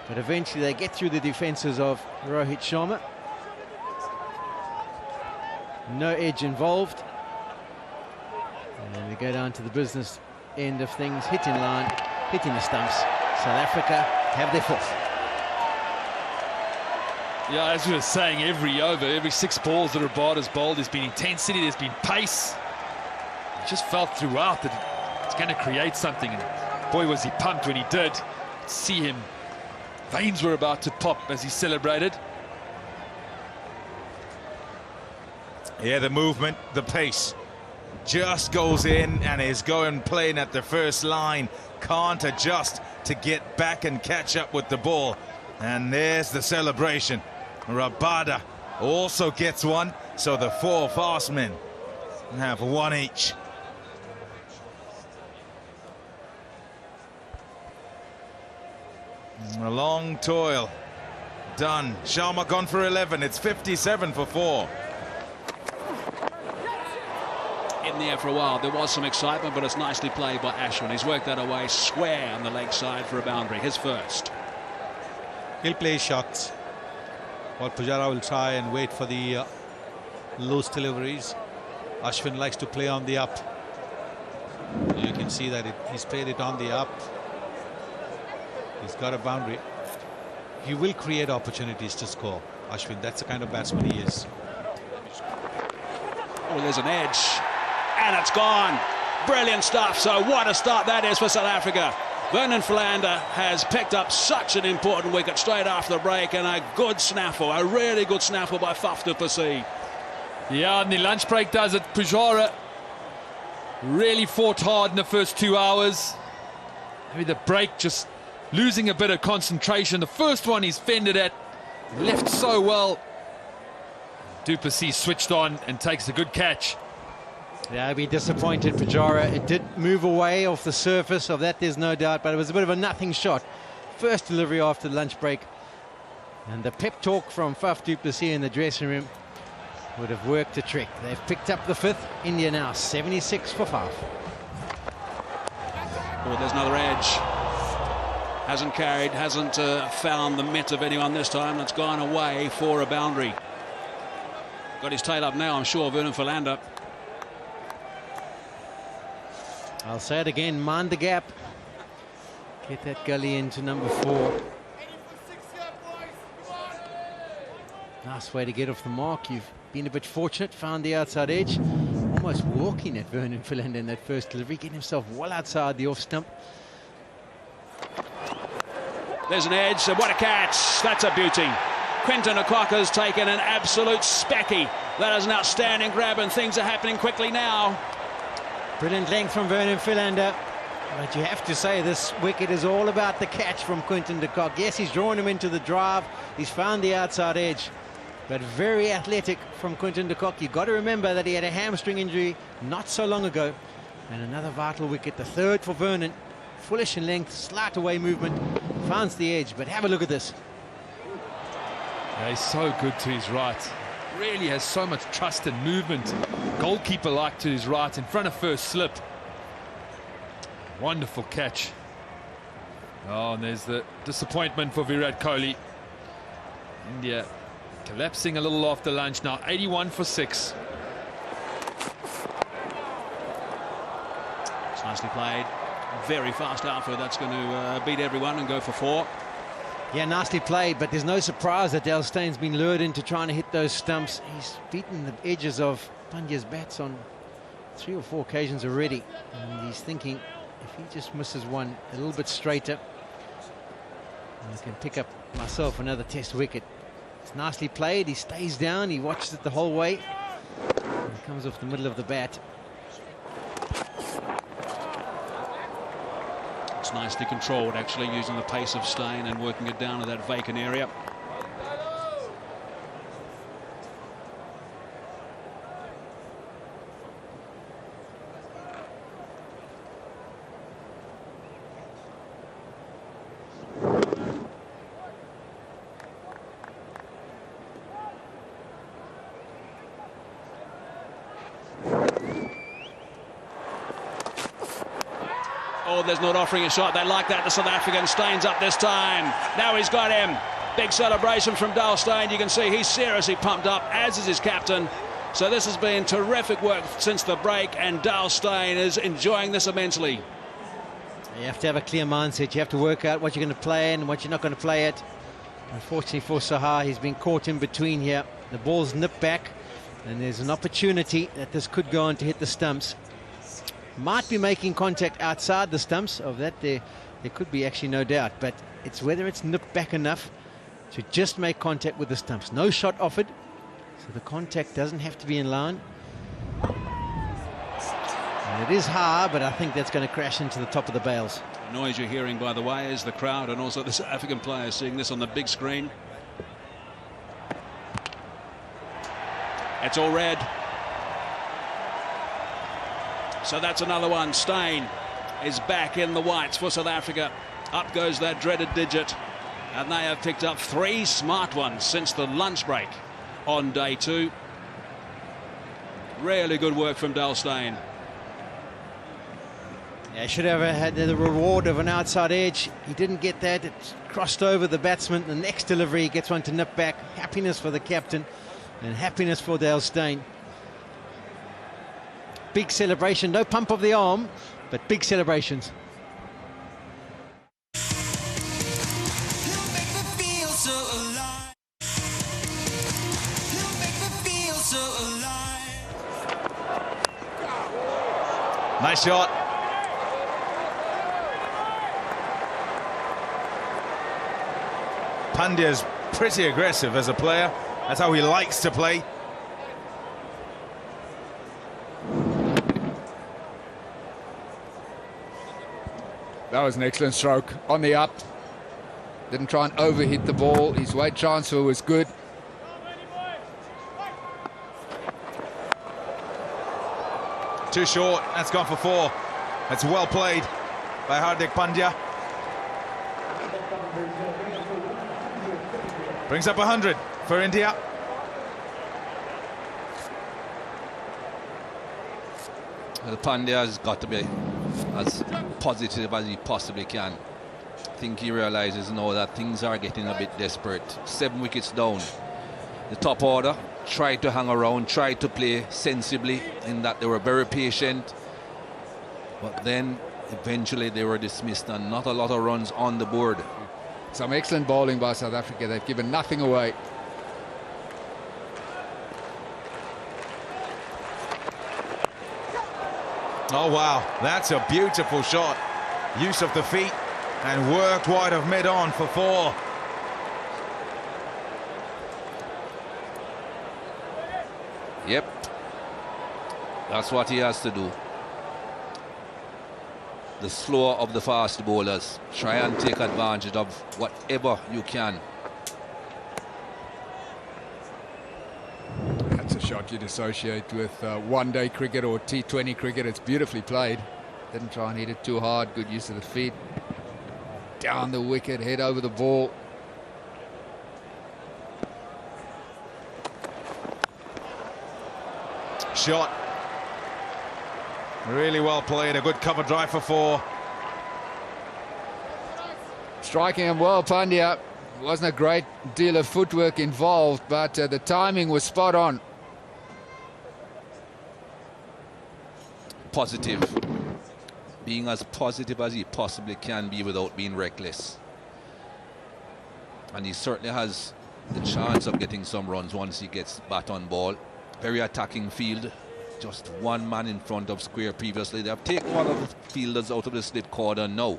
but eventually they get through the defences of Rohit Sharma. No edge involved. And we go down to the business end of things. Hit in line, hitting the stumps. South Africa have their 4th. Yeah, as we were saying, every over, every 6 balls that Rabada's bowled, there's been intensity, there's been pace. It just felt throughout that it's going to create something. And boy, was he pumped when he did. See him. Veins were about to pop as he celebrated. Yeah, the movement, the pace. Just goes in and is going playing at the first line. Can't adjust to get back and catch up with the ball. And there's the celebration. Rabada also gets one, so the 4 fast men have 1 each. A long toil done. Sharma gone for 11. It's 57 for 4. In there for a while, there was some excitement, but it's nicely played by Ashwin. He's worked that away square on the leg side for a boundary, his first. He'll play shots, while Pujara will try and wait for the loose deliveries. Ashwin likes to play on the up. You can see that he's played it on the up. He's got a boundary. He will create opportunities to score, Ashwin. That's the kind of batsman he is. Oh, there's an edge. And it's gone. Brilliant stuff. So what a start that is for South Africa. Vernon Philander has picked up such an important wicket straight after the break, and a good snaffle, a really good snaffle by Faf du Plessis. Yeah, and the lunch break does it. Pujara really fought hard in the first 2 hours. Maybe the break just losing a bit of concentration. The first one he's fended at, left so well. Du Plessis switched on and takes a good catch. Yeah, I'd be disappointed, Pujara. It did move away off the surface, of that there's no doubt, but it was a bit of a nothing shot. First delivery after the lunch break. And the pep talk from Faf du Plessis in the dressing room would have worked a trick. They've picked up the 5th. India now 76 for 5. Oh, there's another edge. Hasn't carried, hasn't found the mitt of anyone this time. It's gone away for a boundary. Got his tail up now, I'm sure, Vernon Philander. I'll say it again, mind the gap. Get that gully into number 4. Nice way to get off the mark. You've been a bit fortunate, found the outside edge. Almost walking at Vernon Philander in that first delivery, getting himself well outside the off stump. There's an edge, and what a catch. That's a beauty. Quinton Okwaka's taken an absolute specky. That is an outstanding grab, and things are happening quickly now. Brilliant length from Vernon Philander. But you have to say this wicket is all about the catch from Quinton de Kock. Yes, he's drawn him into the drive. He's found the outside edge. But very athletic from Quinton de Kock. You've got to remember that he had a hamstring injury not so long ago. And another vital wicket, the third for Vernon. Foolish in length, slight away movement. Finds the edge, but have a look at this. Yeah, he's so good to his right. Really has so much trust and movement. Goalkeeper like to his right in front of first slip. Wonderful catch. Oh, and there's the disappointment for Virat Kohli. India collapsing a little after lunch now. 81 for 6. It's nicely played. Very fast outfield. That's going to beat everyone and go for 4. Yeah, nicely played, but there's no surprise that Dale Stein's been lured into trying to hit those stumps. He's beaten the edges of Pandya's bats on 3 or 4 occasions already. And he's thinking, if he just misses one a little bit straighter, I can pick up myself another test wicket. It's nicely played. He stays down. He watches it the whole way. And he comes off the middle of the bat. It's nicely controlled, actually, using the pace of Stein and working it down to that vacant area. Oh, there's not offering a shot. They like that, the South African. Stein's up this time. Now he's got him. Big celebration from Dale Steyn. You can see he's seriously pumped up, as is his captain. So this has been terrific work since the break, and Dale Steyn is enjoying this immensely. You have to have a clear mindset. You have to work out what you're going to play and what you're not going to play at. Unfortunately for Sahar, he's been caught in between here. The ball's nipped back, and there's an opportunity that this could go on to hit the stumps. Might be making contact outside the stumps. Of that, there could be actually no doubt. But it's whether it's nipped back enough to just make contact with the stumps. No shot offered, so the contact doesn't have to be in line. And it is high, but I think that's going to crash into the top of the bails. The noise you're hearing, by the way, is the crowd and also the South African players seeing this on the big screen. It's all red. So that's another one. Steyn is back in the whites for South Africa. Up goes that dreaded digit. And they have picked up 3 smart ones since the lunch break on day 2. Really good work from Dale Steyn. Yeah, should have had the reward of an outside edge. He didn't get that. It crossed over the batsman. The next delivery, he gets one to nip back. Happiness for the captain and happiness for Dale Steyn. Big celebration, no pump of the arm, but big celebrations. Nice shot. Pandya's pretty aggressive as a player. That's how he likes to play. That was an excellent stroke on the up. Didn't try and overhit the ball. His weight transfer was good. Too short. That's gone for 4. That's well played by Hardik Pandya. Brings up 100 for India. Well, Pandya has got to be as positive as he possibly can. I think he realizes now that things are getting a bit desperate. 7 wickets down. The top order tried to hang around, tried to play sensibly in that they were very patient. But then eventually they were dismissed and not a lot of runs on the board. Some excellent bowling by South Africa. They've given nothing away. Oh, wow. That's a beautiful shot. Use of the feet and worked wide of mid-on for 4. Yep. That's what he has to do. the slower of the fast bowlers. Try and take advantage of whatever you can. That's a shot you'd associate with one-day cricket or T20 cricket. It's beautifully played. Didn't try and hit it too hard. Good use of the feet. Down the wicket, head over the ball. Shot. Really well played. A good cover drive for 4. Striking him well, Pandya. Wasn't a great deal of footwork involved, but the timing was spot on. Positive. Being as positive as he possibly can be without being reckless. And he certainly has the chance of getting some runs once he gets bat on ball. Very attacking field. Just one man in front of square previously. They have taken one of the fielders out of the slip corner now.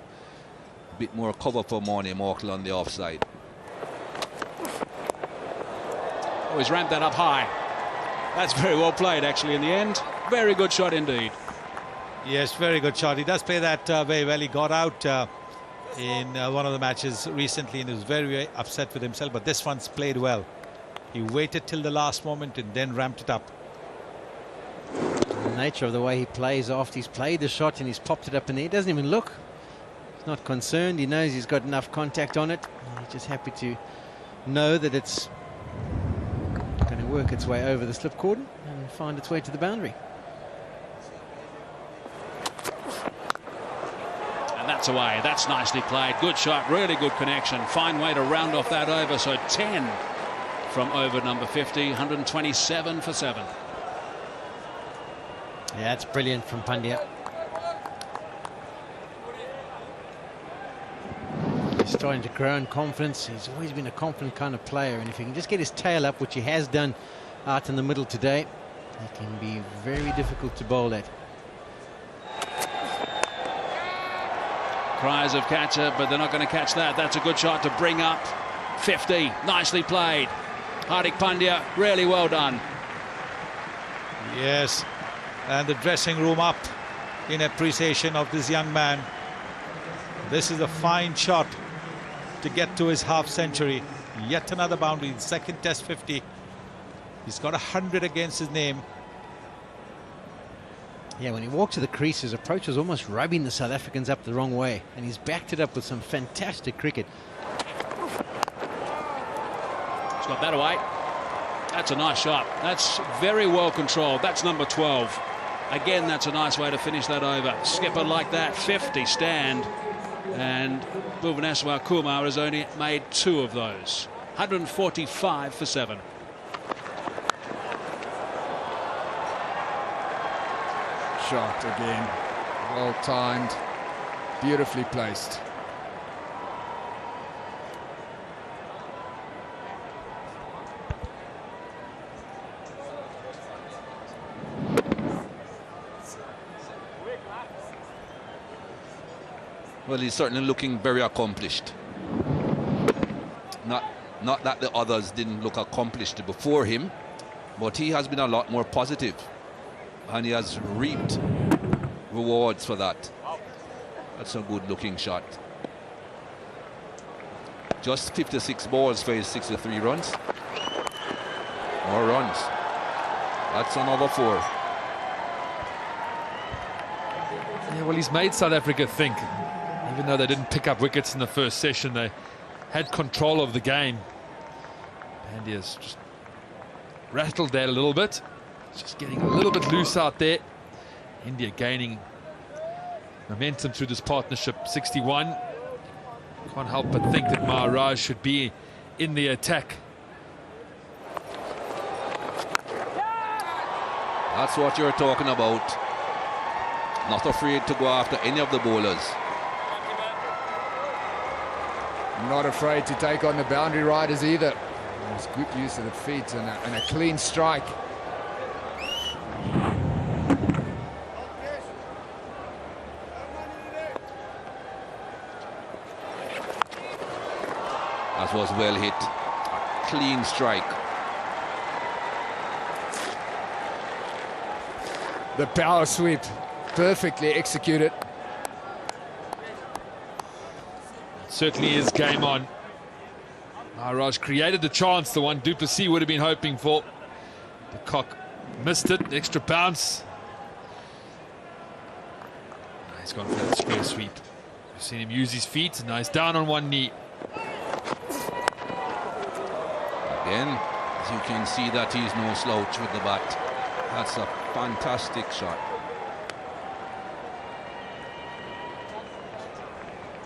A bit more cover for Morne Morkel on the offside. Oh, he's ramped that up high. That's very well played, actually, in the end. Very good shot indeed. Yes, very good shot. He does play that very well. He got out in one of the matches recently and he was very, very upset with himself, but this one's played well. He waited till the last moment and then ramped it up. The nature of the way he plays after he's played the shot and he's popped it up in the air, he doesn't even look. He's not concerned. He knows he's got enough contact on it. He's just happy to know that it's going to work its way over the slip cordon and find its way to the boundary. And that's away. That's nicely played. Good shot. Really good connection. Fine way to round off that over. So 10 from over number 50. 127 for 7. Yeah, that's brilliant from Pandya. He's starting to grow in confidence. He's always been a confident kind of player, and if he can just get his tail up, which he has done out in the middle today, he can be very difficult to bowl at. Cries of catcher, but they're not going to catch that. That's a good shot to bring up 50. Nicely played. Hardik Pandya, really well done. Yes, and the dressing room up in appreciation of this young man. This is a fine shot to get to his half century. Yet another boundary, second test 50. He's got 100 against his name. Yeah, when he walked to the crease, his approach was almost rubbing the South Africans up the wrong way, and he's backed it up with some fantastic cricket. He's got that away. That's a nice shot. That's very well controlled. That's number 12. Again, that's a nice way to finish that over. Skipper like that, 50 stand. And Bhuvaneswar Kumar has only made 2 of those. 145 for 7. Shot again. Well timed. Beautifully placed. Well, he's certainly looking very accomplished. Not that the others didn't look accomplished before him, but he has been a lot more positive, and he has reaped rewards for that. That's a good looking shot. Just 56 balls for his 63 runs. More runs. That's another 4. Yeah, well, he's made South Africa think. Even though they didn't pick up wickets in the first session, they had control of the game. Pandya's just rattled that a little bit. It's just getting a little bit loose out there. India gaining momentum through this partnership. 61. Can't help but think that Maharaj should be in the attack. That's what you're talking about. Not afraid to go after any of the bowlers. Not afraid to take on the boundary riders either. It's good use of the feet and a clean strike. That was well hit. A clean strike. The power sweep, perfectly executed. certainly is game on. Raj created the chance, the one Duplessis would have been hoping for. The Cock missed it, extra bounce. He's gone for that square sweep. We've seen him use his feet. Now he's down on one knee. Again, as you can see, that he's no slouch with the bat. That's a fantastic shot.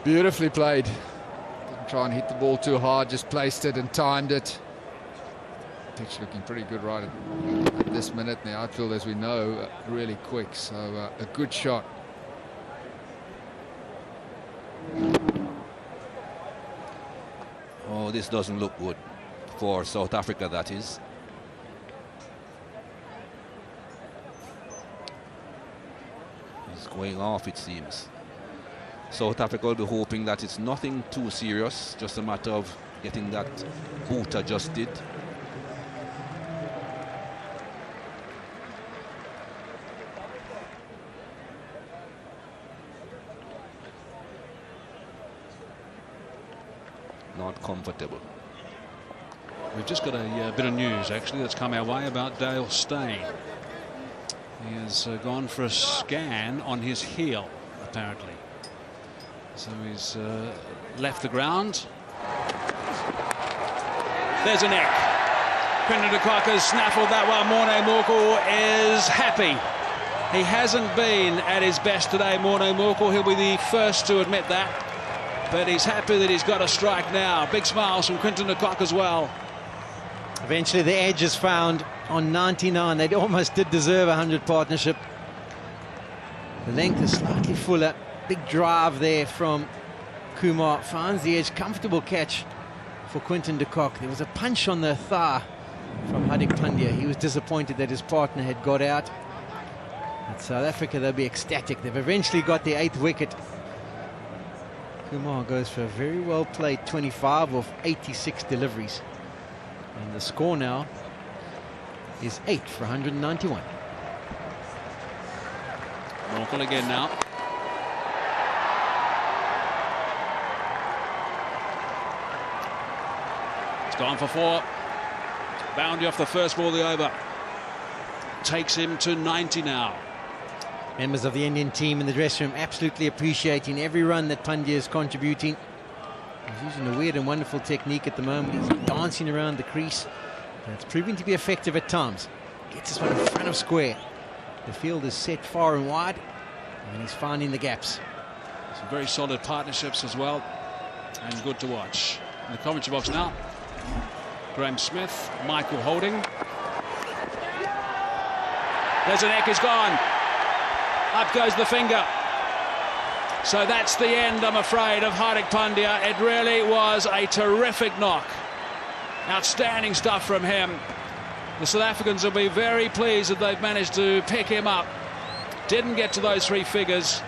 Beautifully played. Didn't try and hit the ball too hard, just placed it and timed it. Pitch looking pretty good right at this minute. The outfield, as we know, really quick, so a good shot. Oh, this doesn't look good for South Africa, that is. He's going off, it seems. South Africa will be hoping that it's nothing too serious, just a matter of getting that boot adjusted. Not comfortable. We've just got a bit of news, actually, that's come our way about Dale Steyn. He has gone for a scan on his heel, apparently. So he's left the ground. There's a neck. Quinton de Kock has snaffled that one. Morne Morkel is happy. He hasn't been at his best today, Morne Morkel. He'll be the first to admit that. But he's happy that he's got a strike now. Big smiles from Quinton de Kock as well. Eventually the edge is found on 99. They almost did deserve a 100 partnership. The length is slightly fuller. Big drive there from Kumar. Finds the edge. Comfortable catch for Quinton de Kock. There was a punch on the thigh from Hardik Pandya. He was disappointed that his partner had got out. At South Africa, they'll be ecstatic. They've eventually got the 8th wicket. Kumar goes for a very well played 25 of 86 deliveries. And the score now is 8 for 191. Morkel again now. It's gone for 4. Boundary off the first ball of the over. Takes him to 90 now. Members of the Indian team in the dressing room absolutely appreciating every run that Pandya is contributing. He's using a weird and wonderful technique at the moment. He's dancing around the crease. And it's proving to be effective at times. Gets this one in front of square. The field is set far and wide, and he's finding the gaps. Some very solid partnerships as well, and good to watch. In the commentary box now, Graham Smith, Michael Holding. There's an neck, is gone. Up goes the finger. So that's the end, I'm afraid, of Hardik Pandya. It really was a terrific knock. Outstanding stuff from him. The South Africans will be very pleased that they've managed to pick him up. Didn't get to those 3 figures.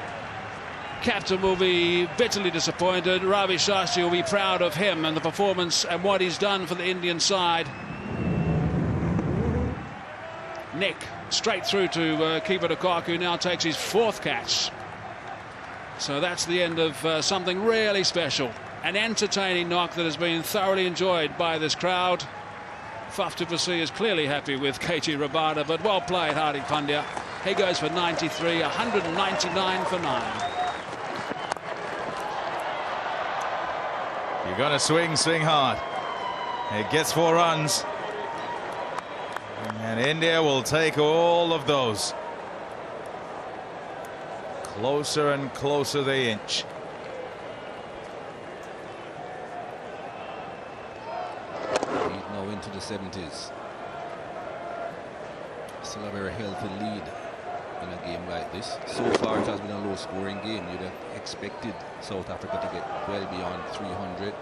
Captain will be bitterly disappointed. Ravi Shastri will be proud of him and the performance and what he's done for the Indian side. Nick straight through to keeper de Kock, who now takes his 4th catch. So that's the end of something really special. An entertaining knock that has been thoroughly enjoyed by this crowd. Faf du Plessis is clearly happy with KG Rabada, but well played, Hardik Pandya. He goes for 93, 199 for 9. You're going to swing hard. It gets 4 runs. And India will take all of those. Closer and closer they inch. Now into the 70s. Still a very healthy lead in a game like this. So far it has been a low scoring game. You'd have expected South Africa to get well beyond 300.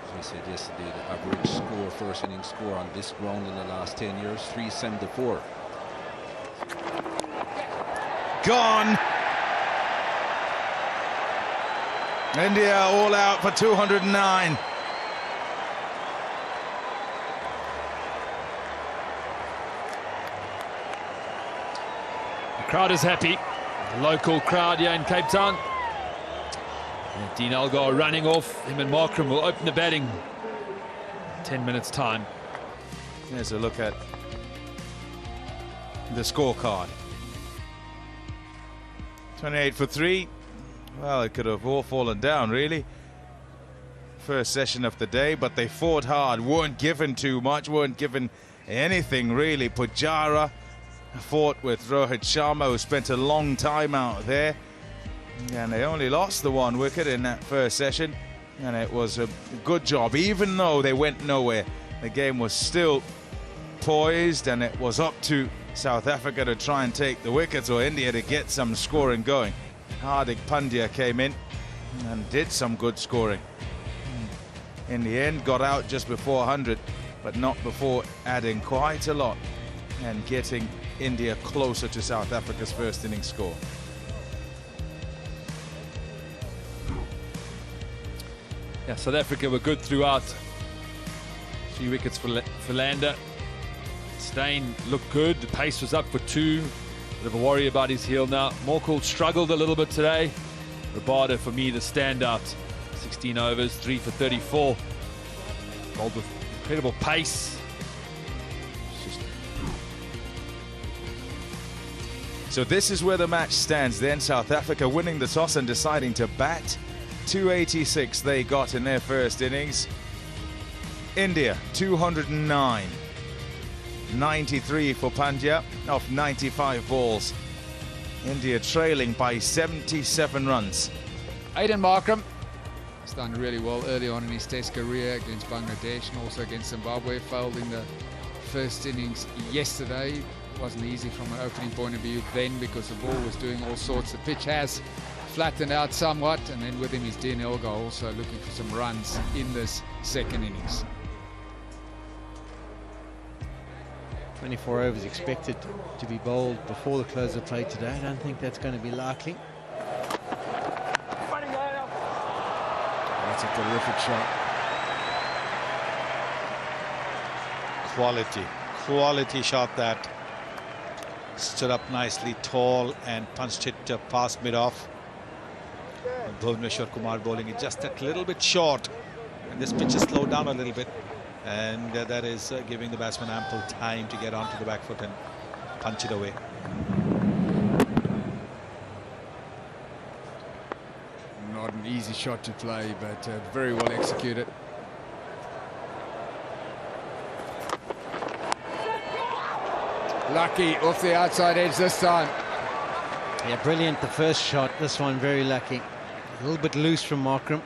As we said yesterday, the average score, first inning score on this ground in the last 10 years, 374. Gone. India all out for 209. The crowd is happy. The local crowd here in Cape Town. And Dean Elgar running off. Him and Markram will open the batting. 10 minutes time. Here's a look at the scorecard. 28 for 3. Well, it could have all fallen down, really. First session of the day, but they fought hard, weren't given too much, weren't given anything, really. Pujara fought with Rohit Sharma, who spent a long time out there. And they only lost the 1 wicket in that first session. And it was a good job, even though they went nowhere. The game was still poised, and it was up to South Africa to try and take the wickets, or India to get some scoring going. Hardik Pandya came in and did some good scoring. In the end, got out just before 100, but not before adding quite a lot and getting India closer to South Africa's first innings score. Yeah, South Africa were good throughout. 3 wickets for Lander. Steyn looked good. The pace was up for 2. Bit of a worry about his heel now. Morkel struggled a little bit today. Rabada, for me, the standout. 16 overs, 3 for 34. Bowled with incredible pace. So this is where the match stands then. South Africa winning the toss and deciding to bat. 286 they got in their first innings. India 209. 93 for Pandya off 95 balls. India trailing by 77 runs. Aiden Markram has done really well early on in his Test career against Bangladesh and also against Zimbabwe. Failed in the first innings yesterday. Wasn't easy from an opening point of view then because the ball was doing all sorts. The pitch has flattened out somewhat, and then with him is Dean Elgar also looking for some runs in this second innings. 24 overs expected to be bowled before the close of play today. I don't think that's going to be likely. That's a terrific shot. Quality shot that. Stood up nicely, tall, and punched it past mid-off. Bhuvneshwar Kumar bowling it just that little bit short. And this pitch is slowed down a little bit. And that is giving the batsman ample time to get onto the back foot and punch it away. Not an easy shot to play, but very well executed. Lucky off the outside edge this time. Yeah, brilliant the first shot. This one very lucky. A little bit loose from Markram.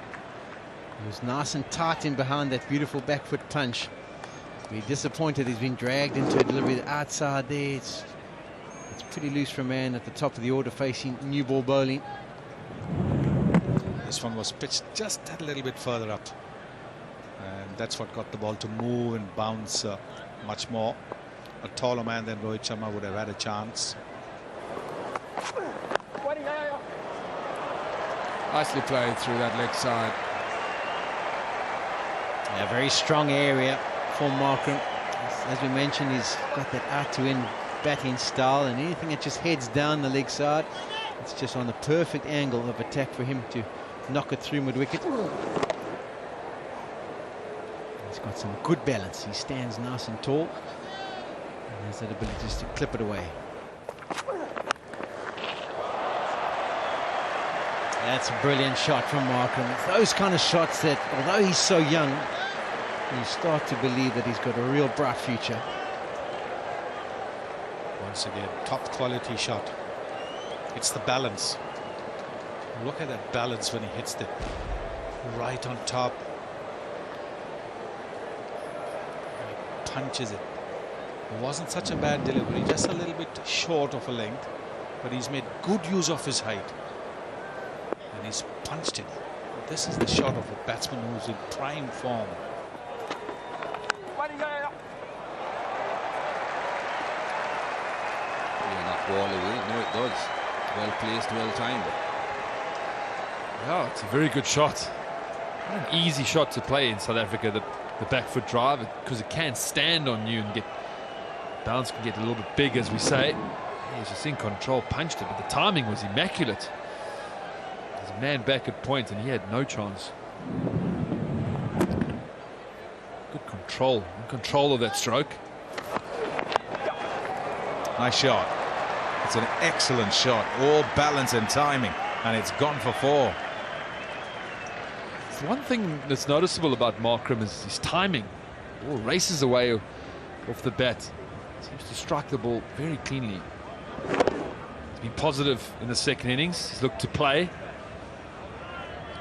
He was nice and tight in behind that beautiful back foot punch. Be disappointed he's been dragged into a delivery outside there. It's pretty loose for a man at the top of the order facing new ball bowling. This one was pitched just a little bit further up. And that's what got the ball to move and bounce much more. A taller man than Rohit Sharma would have had a chance. Nicely played through that leg side. A very strong area for Markram. As we mentioned, he's got that out-to-in batting style, and anything that just heads down the leg side, it's just on the perfect angle of attack for him to knock it through mid-wicket. He's got some good balance. He stands nice and tall, and has that ability just to clip it away. That's a brilliant shot from Markram. It's those kind of shots that, although he's so young, you start to believe that he's got a real bright future. Once again, top quality shot. It's the balance. Look at that balance when he hits it right on top. He punches it. It wasn't such a bad delivery, just a little bit short of a length, but he's made good use of his height. And he's punched it. This is the shot of a batsman who's in prime form. Ball away. No, it does. Well placed, well timed. Yeah, it's a very good shot. Not an easy shot to play in South Africa, the back foot drive, because it can stand on you and bounce can get a little bit big, as we say. He's just in control, punched it, but the timing was immaculate. As a man back at point and he had no chance. Good control of that stroke. Nice shot. It's an excellent shot, all balance and timing, and it's gone for 4. One thing that's noticeable about Markram is his timing. The ball races away off the bat. Seems to strike the ball very cleanly. He's been positive in the second innings. He's looked to play.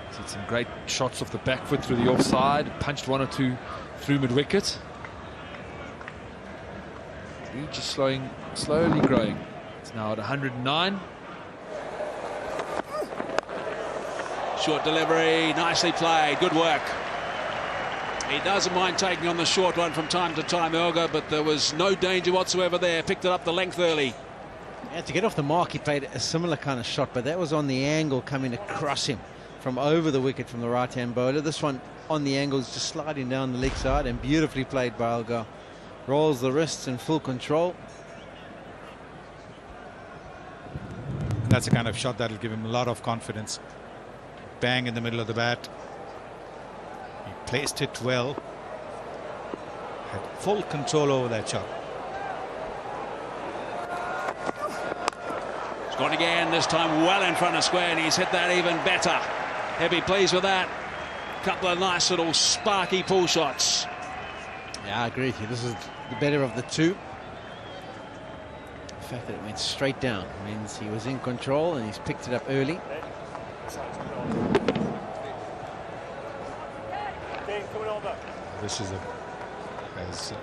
He's had some great shots off the back foot through the offside. Punched 1 or 2 through mid-wicket. He's just slowly growing. It's now at 109. Short delivery, nicely played, good work. He doesn't mind taking on the short one from time to time, Elgar, but there was no danger whatsoever there. Picked it up the length early. Yeah, to get off the mark, he played a similar kind of shot, but that was on the angle coming across him from over the wicket from the right-hand bowler. This one on the angle is just sliding down the leg side, and beautifully played by Elgar. Rolls the wrists in full control. That's the kind of shot that'll give him a lot of confidence. Bang in the middle of the bat. He placed it well. Had full control over that shot. It's gone again, this time well in front of square, and he's hit that even better. He'll be pleased with that. Couple of nice little sparky pull shots. Yeah, I agree with you. This is the better of the two. The fact that it went straight down means he was in control and he's picked it up early. This is as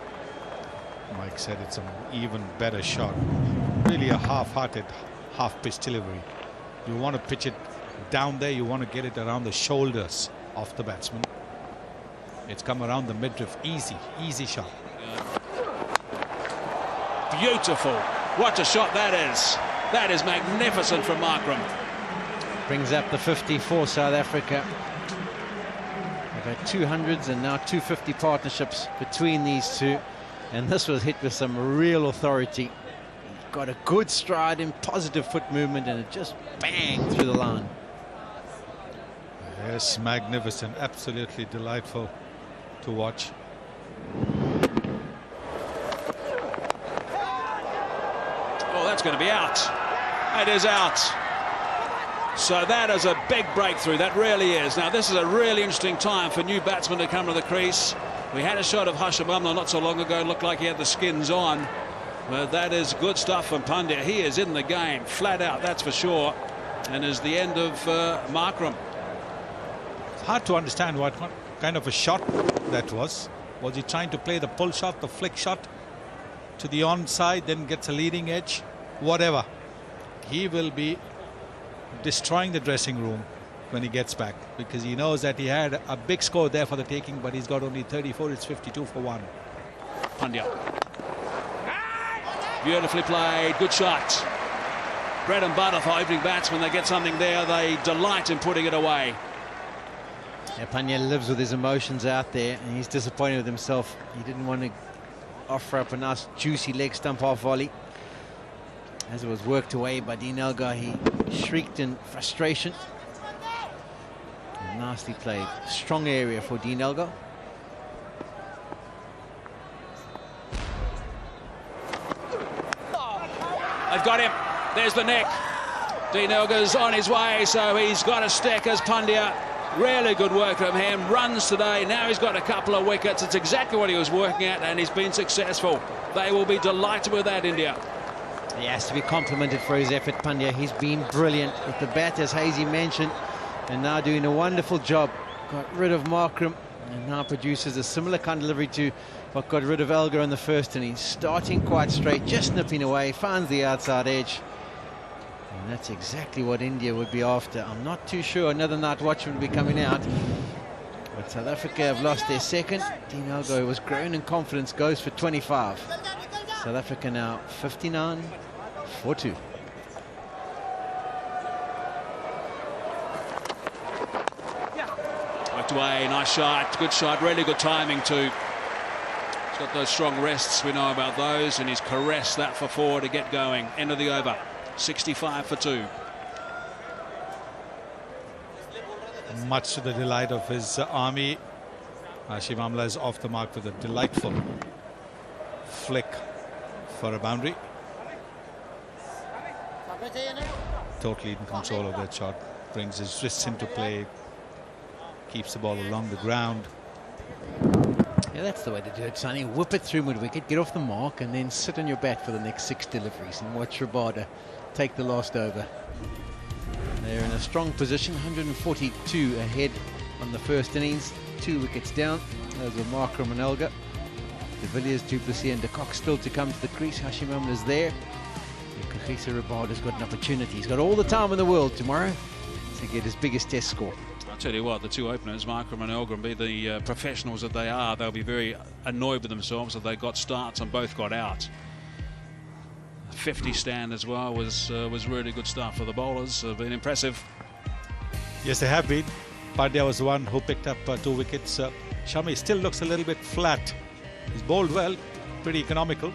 Mike said, it's an even better shot. Really a half-hearted, half-pitch delivery. You want to pitch it down there, you want to get it around the shoulders of the batsman. It's come around the midriff, easy shot. Beautiful. What a shot that is. That is magnificent from Markram. Brings up the 50 for South Africa. They've had 200s and now 250 partnerships between these two. And this was hit with some real authority. Got a good stride in positive foot movement and it just banged through the line. Yes, magnificent, absolutely delightful to watch. Oh, that's going to be out. It is out. So that is a big breakthrough. That really is. Now, this is a really interesting time for new batsmen to come to the crease. We had a shot of Hashimamla not so long ago. It looked like he had the skins on. But that is good stuff from Pandya. He is in the game, flat out, that's for sure. And is the end of Markram. It's hard to understand what kind of a shot that was. Was he trying to play the pull shot, the flick shot to the onside, then gets a leading edge? Whatever. He will be destroying the dressing room when he gets back, because he knows that he had a big score there for the taking, but he's got only 34. It's 52 for 1. Pandya. Beautifully played, good shot. Bread and butter for opening batsmen. They get something there, they delight in putting it away. Yeah, Pandya lives with his emotions out there and he's disappointed with himself. He didn't want to offer up a nice juicy leg stump half volley. As it was worked away by Dean Elgar, he shrieked in frustration. Nicely played. Strong area for Dean Elgar. They've got him. There's the neck. Dean Elgar's on his way, so he's got a stack as Pandya. Really good work from him. Runs today. Now he's got a couple of wickets. It's exactly what he was working at, and he's been successful. They will be delighted with that, India. He has to be complimented for his effort, Pandya. He's been brilliant with the bat, as Hazy mentioned, and now doing a wonderful job. Got rid of Markram and now produces a similar kind of delivery to what got rid of Elgar in the first innings. Starting quite straight, just nipping away, finds the outside edge. And that's exactly what India would be after. I'm not too sure another night watch would be coming out. But South Africa have lost their second. Dean Elgar, who was growing in confidence, goes for 25. South Africa now 59 for 2. Worked away, nice shot, good shot, really good timing too. He's got those strong wrists, we know about those, and he's caressed that for 4 to get going. End of the over, 65 for 2. much to the delight of his army. Hashim Amla is off the mark with a delightful flick for a boundary. Totally in control of that shot. Brings his wrists into play. Keeps the ball along the ground. Yeah, that's the way to do it, Sonny. Whip it through mid-wicket, get off the mark, and then sit on your bat for the next 6 deliveries and watch Rabada take the last over. They're in a strong position, 142 ahead on the first innings, 2 wickets down. Those are Markram and Elgar. De Villiers, Du Plessis and de Kock still to come to the crease. Hashim Amla's there. Kagiso Rabada's got an opportunity. He's got all the time in the world tomorrow to get his biggest test score. I'll tell you what, the two openers, Markram and Elgar, be the professionals that they are, they'll be very annoyed with themselves that they got starts and both got out. 50 stand as well was really good stuff for the bowlers. Been impressive. Yes, they have been. Pandya was the one who picked up 2 wickets. Shami still looks a little bit flat. He's bowled well, pretty economical.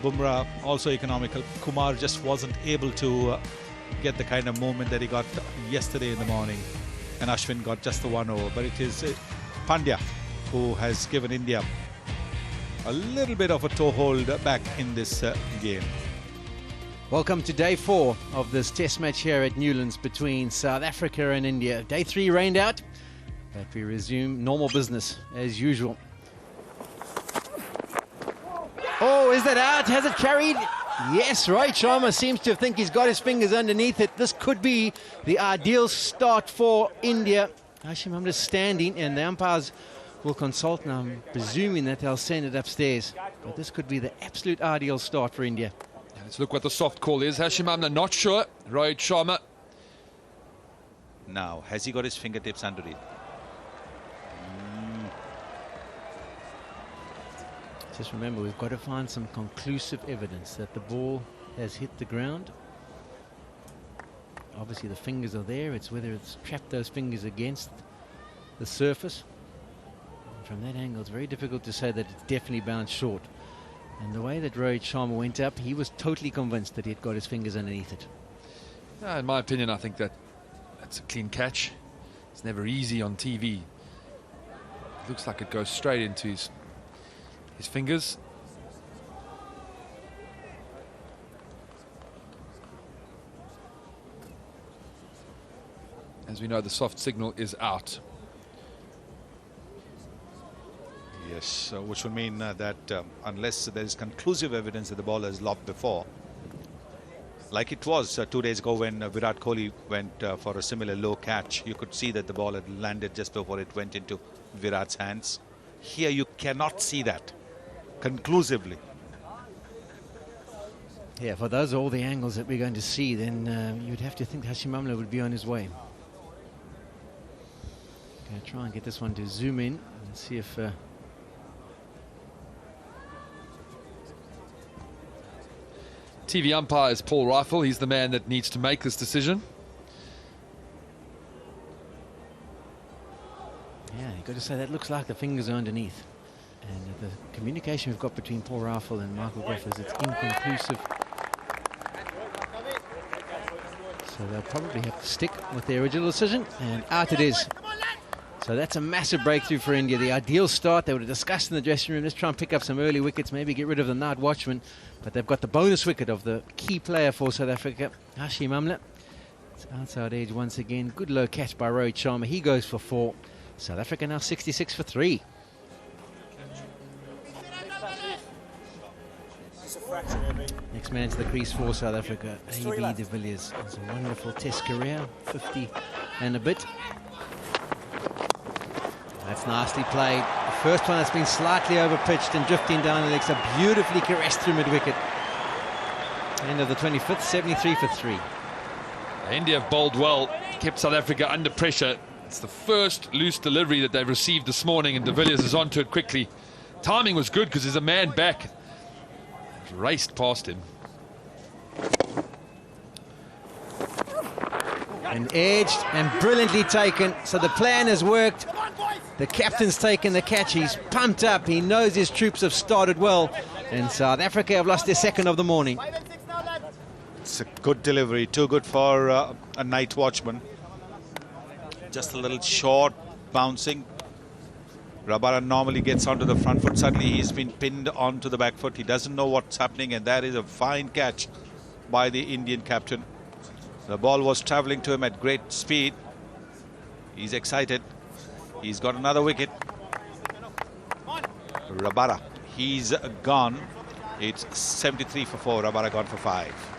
Bumrah also economical. Kumar just wasn't able to get the kind of movement that he got yesterday in the morning, and Ashwin got just the 1 over. But it is Pandya who has given India a little bit of a toehold back in this game. Welcome to day 4 of this test match here at Newlands between South Africa and India. Day 3 rained out, but we resume normal business as usual. Oh, is that out? Has it carried? Yes, Rohit Sharma seems to think he's got his fingers underneath it. This could be the ideal start for India. Hashim Amla standing, and the umpires will consult, and I'm presuming that they'll send it upstairs. But this could be the absolute ideal start for India. Let's look what the soft call is. Hashim Amla not sure. Rohit Sharma. Now, has he got his fingertips under it? Just remember, we've got to find some conclusive evidence that the ball has hit the ground. Obviously the fingers are there. It's whether it's trapped those fingers against the surface. And from that angle, it's very difficult to say that it's definitely bounced short. And the way that Rohit Sharma went up, he was totally convinced that he had got his fingers underneath it. In my opinion, I think that's a clean catch. It's never easy on TV. It looks like it goes straight into his fingers. As we know, the soft signal is out. Yes, which would mean that unless there is conclusive evidence that the ball has lobbed before, like it was 2 days ago when Virat Kohli went for a similar low catch, you could see that the ball had landed just before it went into Virat's hands. Here you cannot see that conclusively. Yeah, for those are all the angles that we're going to see, then you'd have to think Hashim Amla would be on his way. Going to try and get this one to zoom in and see if TV umpire is Paul Rifle. He's the man that needs to make this decision. Yeah, you've got to say that looks like the fingers are underneath. And the communication we've got between Paul Rifle and Michael Goff is it's inconclusive. So they'll probably have to stick with their original decision, and out it is. So that's a massive breakthrough for India. The ideal start, they would have discussed in the dressing room, let's try and pick up some early wickets, maybe get rid of the night watchman. But they've got the bonus wicket of the key player for South Africa, Hashim Amla. It's outside edge once again. Good low catch by Rohit Sharma. He goes for 4. South Africa now 66 for 3. Next man to the crease for South Africa, A.B. de Villiers. Has a wonderful test career, 50 and a bit. That's nicely played. The first one that's been slightly overpitched and drifting down the legs, are beautifully caressed through mid-wicket. End of the 25th, 73 for 3. India have bowled well, kept South Africa under pressure. It's the first loose delivery that they've received this morning, and de Villiers is onto it quickly. Timing was good because there's a man back. Raced past him. And edged and brilliantly taken. So the plan has worked. The captain's taken the catch. He's pumped up. He knows his troops have started well. And South Africa have lost their second of the morning. It's a good delivery. Too good for a night watchman. just a little short bouncing. Rabara normally gets onto the front foot. Suddenly he's been pinned onto the back foot. He doesn't know what's happening, and that is a fine catch by the Indian captain. The ball was travelling to him at great speed. He's excited. He's got another wicket. Rabara, he's gone. It's 73 for 4. Rabara gone for 5.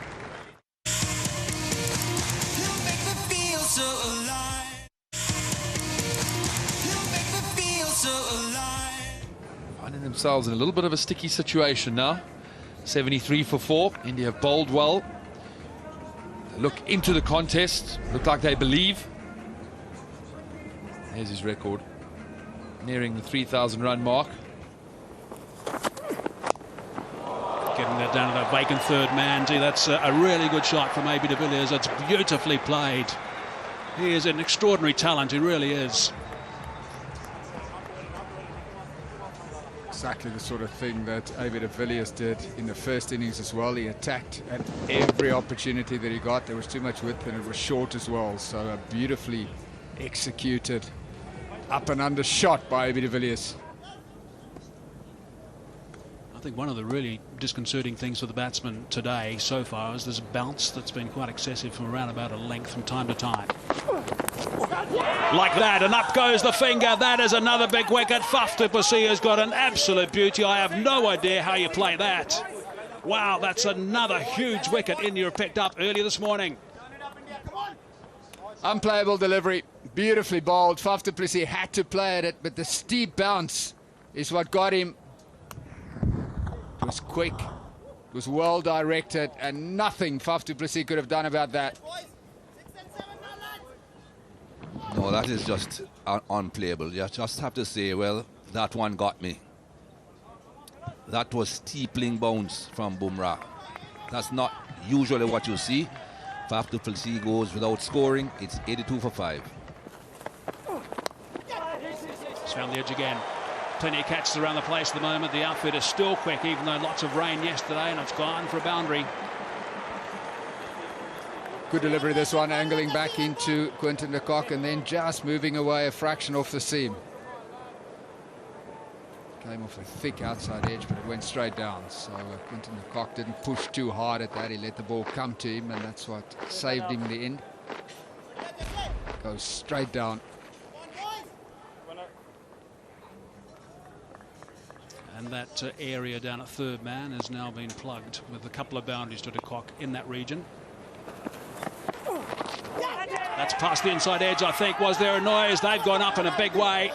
Finding themselves in a little bit of a sticky situation now. 73 for 4. India have bowled well. Look into the contest. Look like they believe. There's his record. Nearing the 3,000 run mark. Getting that down to that vacant third man. Gee, that's a really good shot from AB de Villiers. It's beautifully played. He is an extraordinary talent. He really is. Exactly the sort of thing that AB de Villiers did in the first innings as well. He attacked at every opportunity that he got. There was too much width and it was short as well. So a beautifully executed up and under shot by AB de Villiers. I think one of the really disconcerting things for the batsman today so far is there's a bounce that's been quite excessive from around about a length from time to time. Like that, and up goes the finger. That is another big wicket. Faf du Plessis has got an absolute beauty. I have no idea how you play that. Wow, that's another huge wicket India picked up earlier this morning. Unplayable delivery, beautifully bowled. Faf du Plessis had to play at it, but the steep bounce is what got him. It was quick, it was well directed, and nothing Faf du Plessis could have done about that. No, that is just unplayable. You just have to say, well, that one got me. That was steepling bounce from Bumrah. That's not usually what you see. Faf du Plessis goes without scoring. It's 82 for 5. He's found the edge again. Plenty of catches around the place at the moment. The outfit is still quick, even though lots of rain yesterday, and it's gone for a boundary. Good delivery this one, angling back into Quinton de Kock and then just moving away a fraction off the seam. Came off a thick outside edge, but it went straight down. So Quinton de Kock didn't push too hard at that. He let the ball come to him, and that's what saved him in the end. Goes straight down. And that area down at third man has now been plugged with a couple of boundaries to de Kock in that region. That's past the inside edge, I think. Was there a noise? They've gone up in a big way.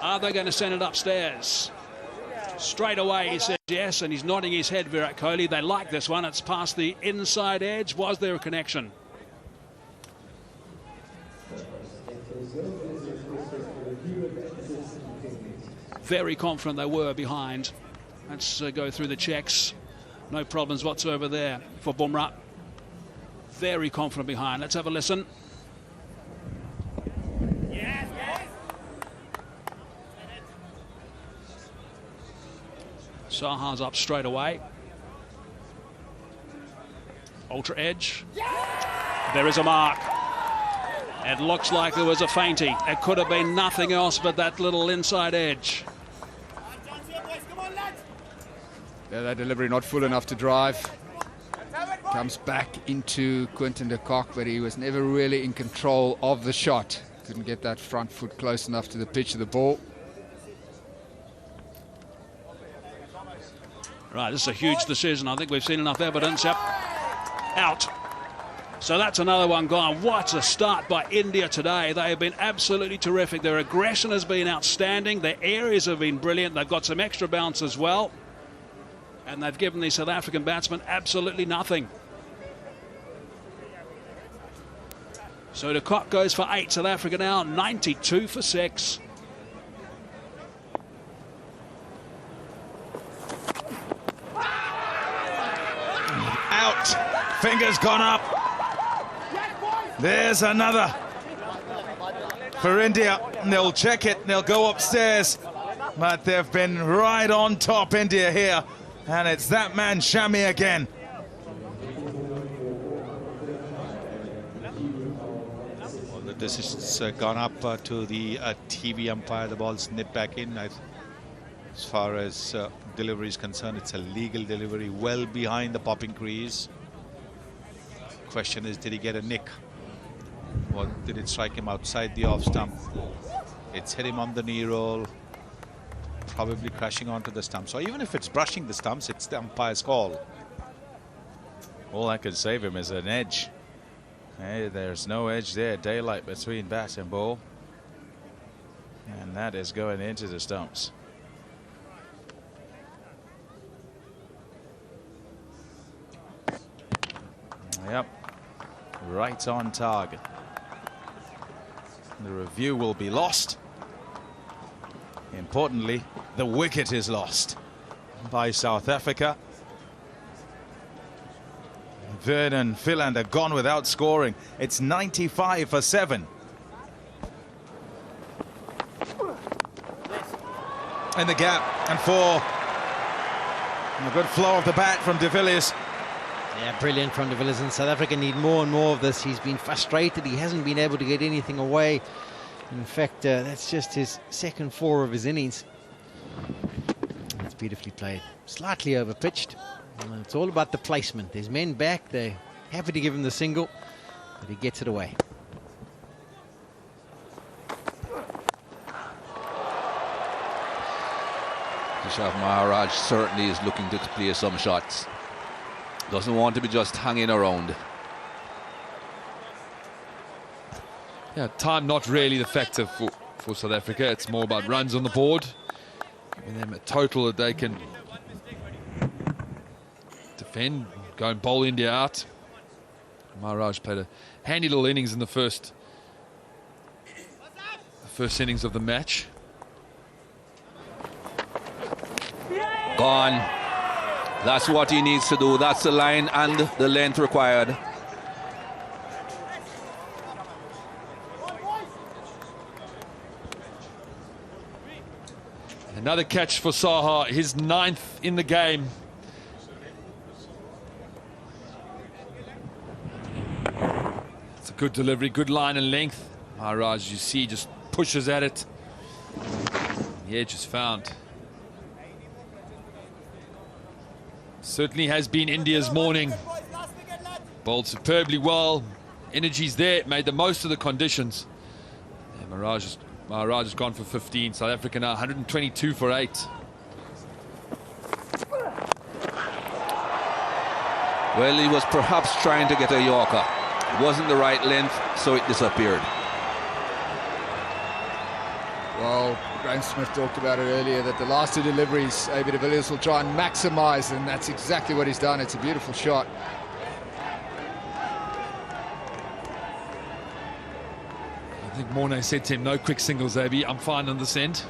Are they going to send it upstairs? Straight away he said yes, and he's nodding his head, Virat Kohli. They like this one. It's past the inside edge. Was there a connection? Very confident they were behind. Let's go through the checks. No problems whatsoever there for Bumrah. Very confident behind. Let's have a listen. Yes, yes. Saha's up straight away. Ultra edge. There is a mark. It looks like there was a feinty. It could have been nothing else but that little inside edge. Yeah, that delivery not full enough to drive. Comes back into Quinton de Kock, but he was never really in control of the shot. Couldn't get that front foot close enough to the pitch of the ball. Right, this is a huge decision. I think we've seen enough evidence. Yep. Out. So that's another one gone. What a start by India today. They have been absolutely terrific. Their aggression has been outstanding. Their areas have been brilliant. They've got some extra bounce as well. And they've given the South African batsmen absolutely nothing. So de Kock goes for 8. South Africa now 92 for 6. Out. Fingers gone up. There's another for India. They'll check it. They'll go upstairs. But they've been right on top, India here. And it's that man, Shami, again. Well, the this has gone up to the TV umpire. The ball's nipped back in. As far as delivery is concerned, it's a legal delivery well behind the popping crease. Question is, did he get a nick? Or did it strike him outside the off stump? It's hit him on the knee roll, probably crashing onto the stump. So even if it's brushing the stumps, it's the umpire's call. All that could save him is an edge. Hey, there's no edge there. Daylight between bat and ball. And that is going into the stumps. Yep. Right on target. The review will be lost. Importantly, the wicket is lost by South Africa. Vernon Philander gone without scoring. It's 95 for 7. In the gap and 4. A good flow of the bat from de Villiers. Yeah, brilliant from de Villiers, and South Africa need more and more of this. He's been frustrated. He hasn't been able to get anything away. In fact, that's just his second 4 of his innings. It's beautifully played. Slightly overpitched. And it's all about the placement. There's men back. They're happy to give him the single, but he gets it away. Keshav Maharaj certainly is looking to play some shots. Doesn't want to be just hanging around. Yeah, time not really the factor for South Africa. It's more about runs on the board, giving them a total that they can defend, go and bowl India out. Maharaj played a handy little innings in the first innings of the match. Gone. That's what he needs to do. That's the line and the length required. Another catch for Saha, his 9th in the game. It's a good delivery, good line and length. Maharaj, you see, just pushes at it. The edge is found. Certainly has been India's morning. Bowled superbly well. Energy's there, made the most of the conditions. And Maharaj has gone for 15. South Africa now 122 for 8. Well, he was perhaps trying to get a Yorker. It wasn't the right length, so it disappeared. Well, Graham Smith talked about it earlier, that the last 2 deliveries, AB de Villiers will try and maximise, and that's exactly what he's done. It's a beautiful shot. I think Mornay said to him, no quick singles, AB. I'm fine on this end.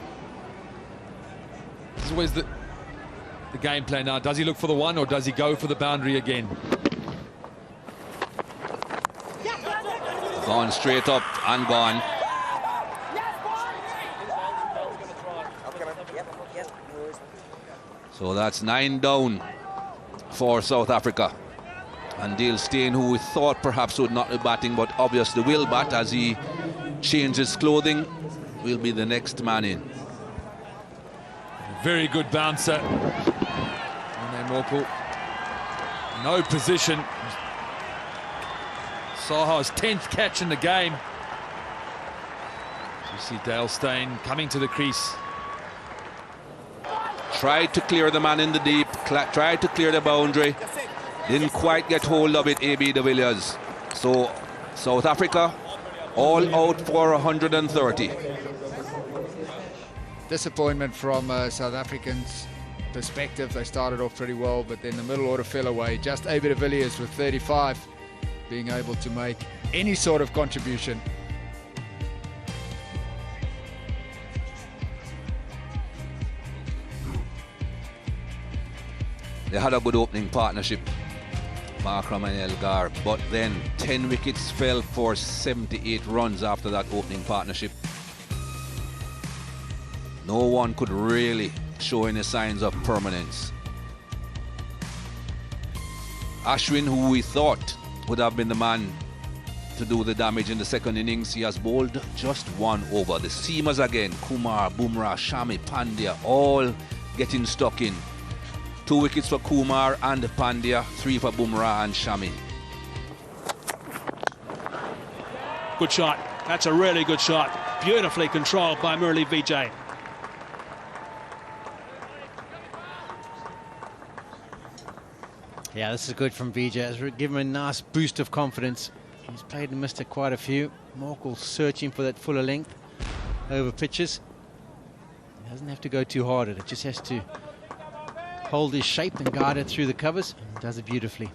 This is always the game plan now. Does he look for the 1 or does he go for the boundary again? Gone straight up and gone. So that's 9 down for South Africa. And Dale Steyn, who we thought perhaps would not be batting, but obviously will bat as he changes clothing, will be the next man in. Very good bouncer. Morkel. No position. Saha's 10th catch in the game. You see Dale Steyn coming to the crease. Tried to clear the man in the deep, tried to clear the boundary, didn't quite get hold of it, AB de Villiers. So South Africa all out for 130. Disappointment from South Africans' perspective. They started off pretty well, but then the middle order fell away. Just AB de Villiers with 35 being able to make any sort of contribution. They had a good opening partnership, Markram and Elgar, but then 10 wickets fell for 78 runs after that opening partnership. No one could really show any signs of permanence. Ashwin, who we thought would have been the man to do the damage in the second innings. He has bowled just 1 over. The seamers again, Kumar, Bumrah, Shami, Pandya, all getting stuck in. 2 wickets for Kumar and Pandya, 3 for Bumrah and Shami. Good shot. That's a really good shot. Beautifully controlled by Murali Vijay. Yeah, this is good from Vijay. It's given him a nice boost of confidence. He's played and missed quite a few. Morkel searching for that fuller length over pitches. He doesn't have to go too hard at it. Just has to hold his shape and guide it through the covers. And does it beautifully.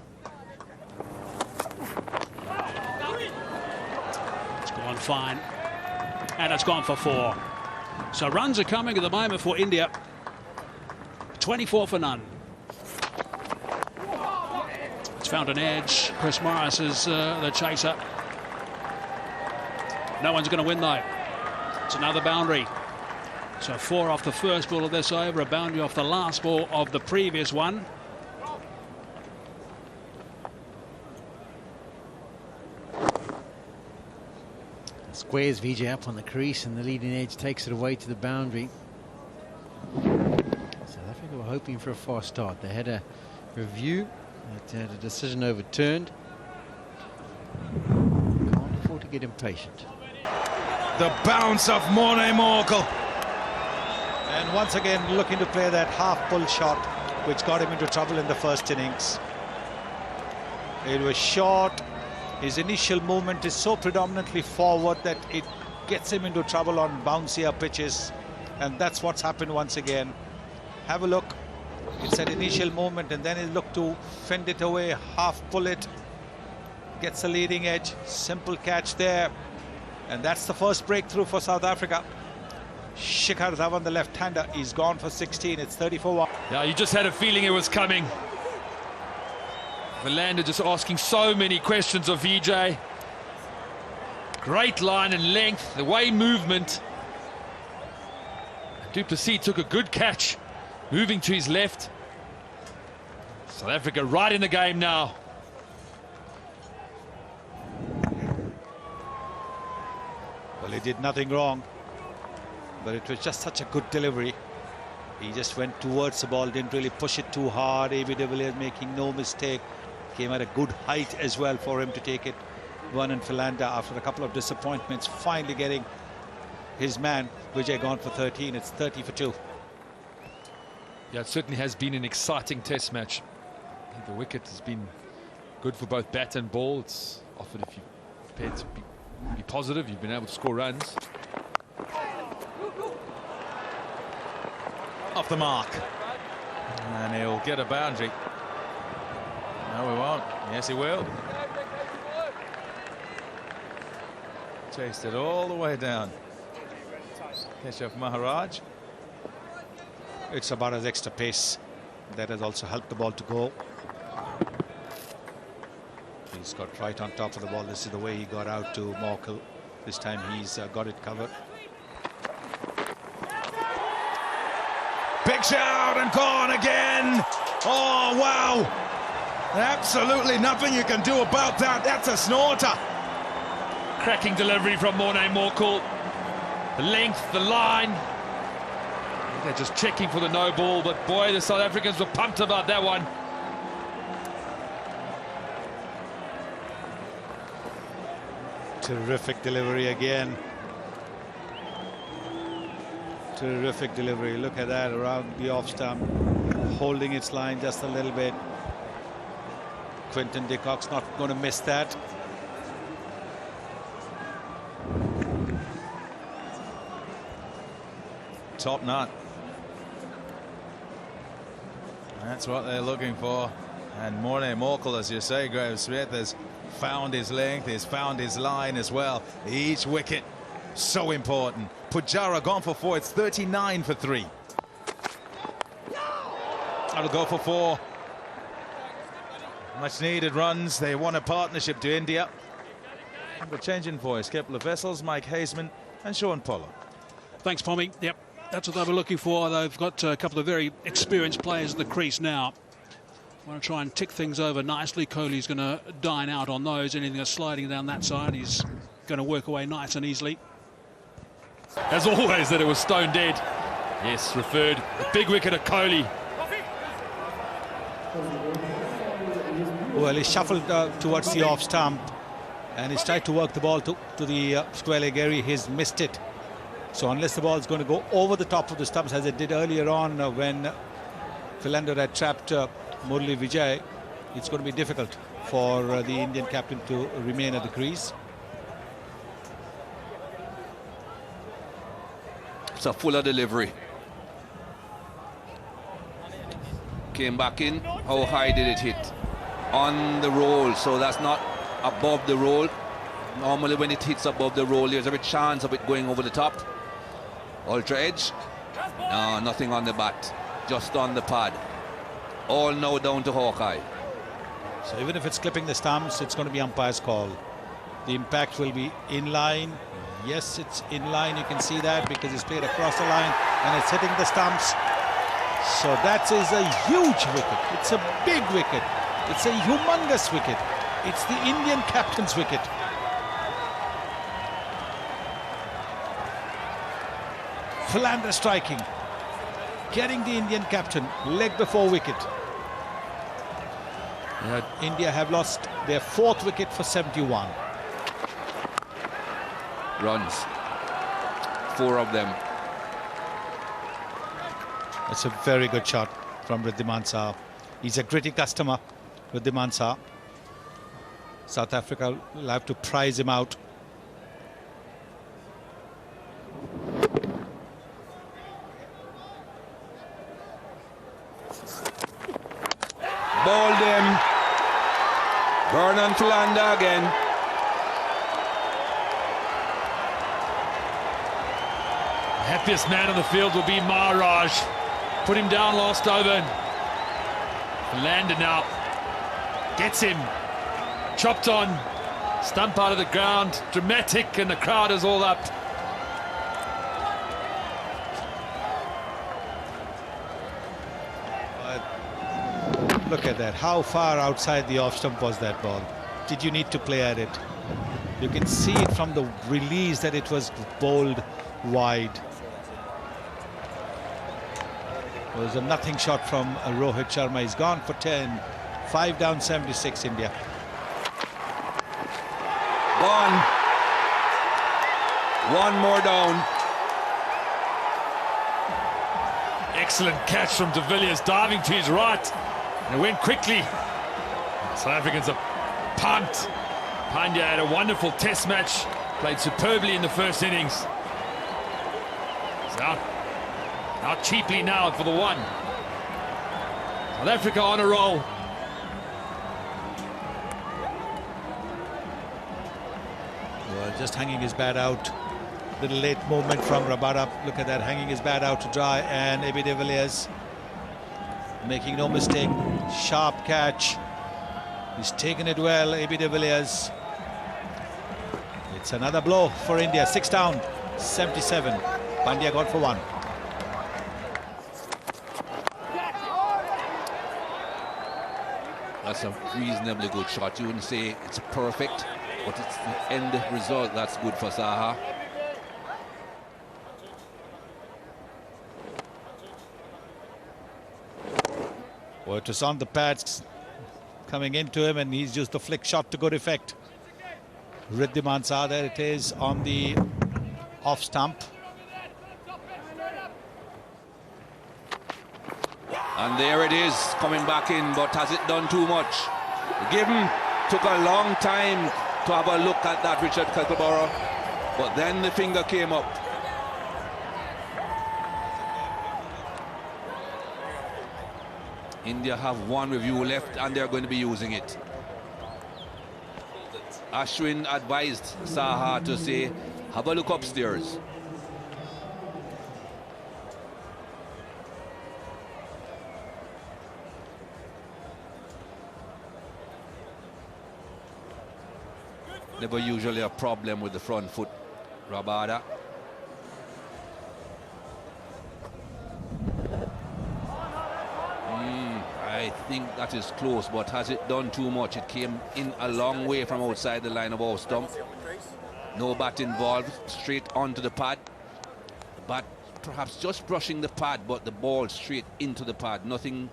It's gone fine. And it's gone for 4. So runs are coming at the moment for India. 24 for none. It's found an edge. Chris Morris is the chaser. No one's going to win though. It's another boundary. So 4 off the first ball of this over, a boundary off the last ball of the previous one. Squares Vijay up on the crease, and the leading edge takes it away to the boundary. South Africa were hoping for a fast start. They had a review. It had a decision overturned. Can't afford to get impatient. The bounce of Morne Morkel. And once again looking to play that half-pull shot, which got him into trouble in the first innings. It was short. His initial movement is so predominantly forward that it gets him into trouble on bouncier pitches. And that's what's happened once again. Have a look. It's an initial movement, and then he looked to fend it away, half pull it, gets a leading edge, simple catch there, and that's the first breakthrough for South Africa. Shikhar Dhawan, the left-hander, he's gone for 16. It's 34. Yeah, you just had a feeling it was coming. Verlander just asking so many questions of Vijay. Great line and length, the way movement. Du Plessis took a good catch. Moving to his left. South Africa right in the game now. Well, he did nothing wrong, but it was just such a good delivery. He just went towards the ball, didn't really push it too hard. A.B. de Villiers making no mistake. Came at a good height as well for him to take it. Vernon Philander, after a couple of disappointments, finally getting his man. Vijay gone for 13. It's 30 for 2. Yeah, it certainly has been an exciting test match. I think the wicket has been good for both bat and ball. It's often, if you're prepared to be positive, you've been able to score runs. Off the mark. And he'll get a boundary. No, we won't. Yes, he will. Chased it all the way down. Keshav Maharaj. It's about his extra pace that has also helped the ball to go. He's got right on top of the ball. This is the way he got out to Morkel. This time he's got it covered. Big shout and gone again. Oh, wow. Absolutely nothing you can do about that. That's a snorter. Cracking delivery from Morne Morkel. The length, the line. They're just checking for the no ball, but boy, the South Africans were pumped about that one. Terrific delivery again. Terrific delivery. Look at that around the off stump, holding its line just a little bit. Quinton de Kock's not going to miss that. Top knot. That's what they're looking for. And Morne Morkel, as you say, Graham Smith, has found his length, he's found his line as well. Each wicket, so important. Pujara gone for 4, it's 39 for 3. That'll go for 4. Much needed runs. They won a partnership to India. And the changing voice, Kepler Vessels, Mike Haseman and Sean Pollard. Thanks, Pommy. Yep, that's what they were looking for. They've got a couple of very experienced players in the crease now. Want to try and tick things over nicely. Kohli's going to dine out on those. Anything that's sliding down that side, he's going to work away nice and easily. As always, that it was stone dead. Yes, referred. A big wicket of Kohli. Well, he shuffled towards the off stump and he's tried to work the ball to the square leg area. He's missed it. So unless the ball is going to go over the top of the stumps as it did earlier on when Philander had trapped Murali Vijay, it's going to be difficult for the Indian captain to remain at the crease. It's a fuller delivery. Came back in. How high did it hit? On the roll, so that's not above the roll. Normally when it hits above the roll, there's every chance of it going over the top. Ultra edge. No, nothing on the bat. Just on the pad. All now down to Hawkeye. So even if it's clipping the stumps, it's going to be umpire's call. The impact will be in line. Yes, it's in line. You can see that because it's played across the line and it's hitting the stumps. So that is a huge wicket. It's a big wicket. It's a humongous wicket. It's the Indian captain's wicket. Philander striking, getting the Indian captain leg before wicket. India have lost their 4th wicket for 71. Runs. 4 of them. That's a very good shot from Wriddhiman Saha. He's a gritty customer, Wriddhiman Saha. South Africa will have to prize him out. Bowled him. Vernon Philander again. Happiest man on the field will be Maharaj. Put him down last over. Philander now gets him. Chopped on. Stump out of the ground. Dramatic, and the crowd is all up. Look at that. How far outside the off stump was that ball? Did you need to play at it? You can see it from the release that it was bowled wide. It was a nothing shot from Rohit Sharma. He's gone for 10. 5 down, 76 India. Gone. 1 more down. Excellent catch from de Villiers, diving to his right. And it went quickly. South Africans are pumped. Pandya had a wonderful test match. Played superbly in the first innings. He's out cheaply now for the 1. South Africa on a roll. Well, just hanging his bat out. Little late movement from Rabada. Look at that, hanging his bat out to dry. And AB de Villiers making no mistake. Sharp catch. He's taken it well, AB de Villiers. It's another blow for India. 6 down, 77. Pandya got for 1. That's a reasonably good shot. You wouldn't say it's perfect, but it's the end result that's good for Saha. Well, it was on the pads coming into him, and he's used the flick shot to good effect. Wriddhiman Saha, there it is on the off stump. And there it is, coming back in, but has it done too much? Given took a long time to have a look at that, Richard Kekabara, but then the finger came up. India have 1 review left and they're going to be using it. Ashwin advised Saha to say, have a look upstairs. Never usually a problem with the front foot, Rabada. I think think that is close, but has it done too much? It came in a long way from outside the line of off stump. No bat involved, straight onto the pad. The bat perhaps just brushing the pad, but the ball straight into the pad. Nothing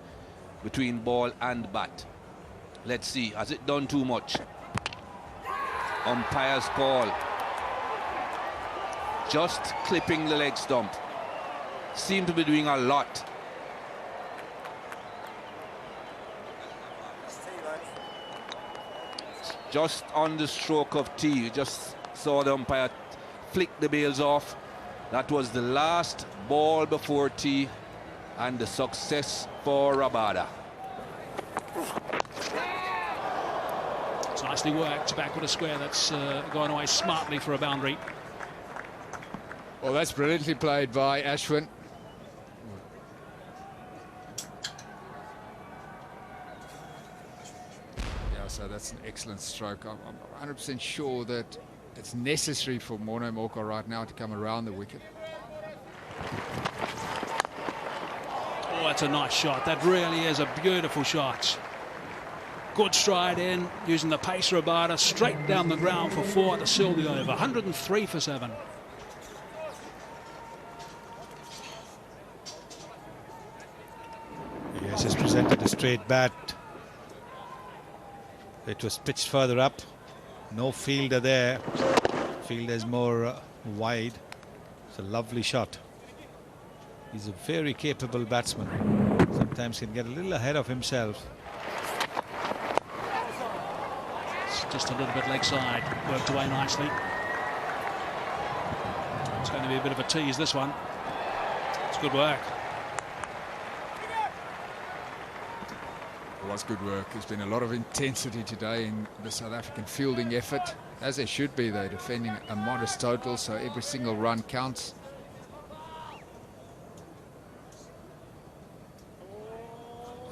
between ball and bat. Let's see, has it done too much? Umpire's call. Just clipping the leg stump. Seem to be doing a lot. Just on the stroke of tee, you just saw the umpire flick the bails off. That was the last ball before tee, and the success for Rabada. It's nicely worked, back with a square that's gone away smartly for a boundary. Well, that's brilliantly played by Ashwin. Yeah, so that's an excellent stroke. I'm 100% sure that it's necessary for Mono Morka right now to come around the wicket. Oh, that's a nice shot. That really is a beautiful shot. Good stride in, using the pace Rabada straight down the ground for 4 to seal the over. 103 for 7. Yes, he's presented a straight bat. It was pitched further up. No fielder there. Fielder is more wide. It's a lovely shot. He's a very capable batsman. Sometimes can get a little ahead of himself. It's just a little bit leg side. Worked away nicely. It's going to be a bit of a tease, this one. It's good work. It was good work. There's been a lot of intensity today in the South African fielding effort, as there should be. They're defending a modest total, so every single run counts.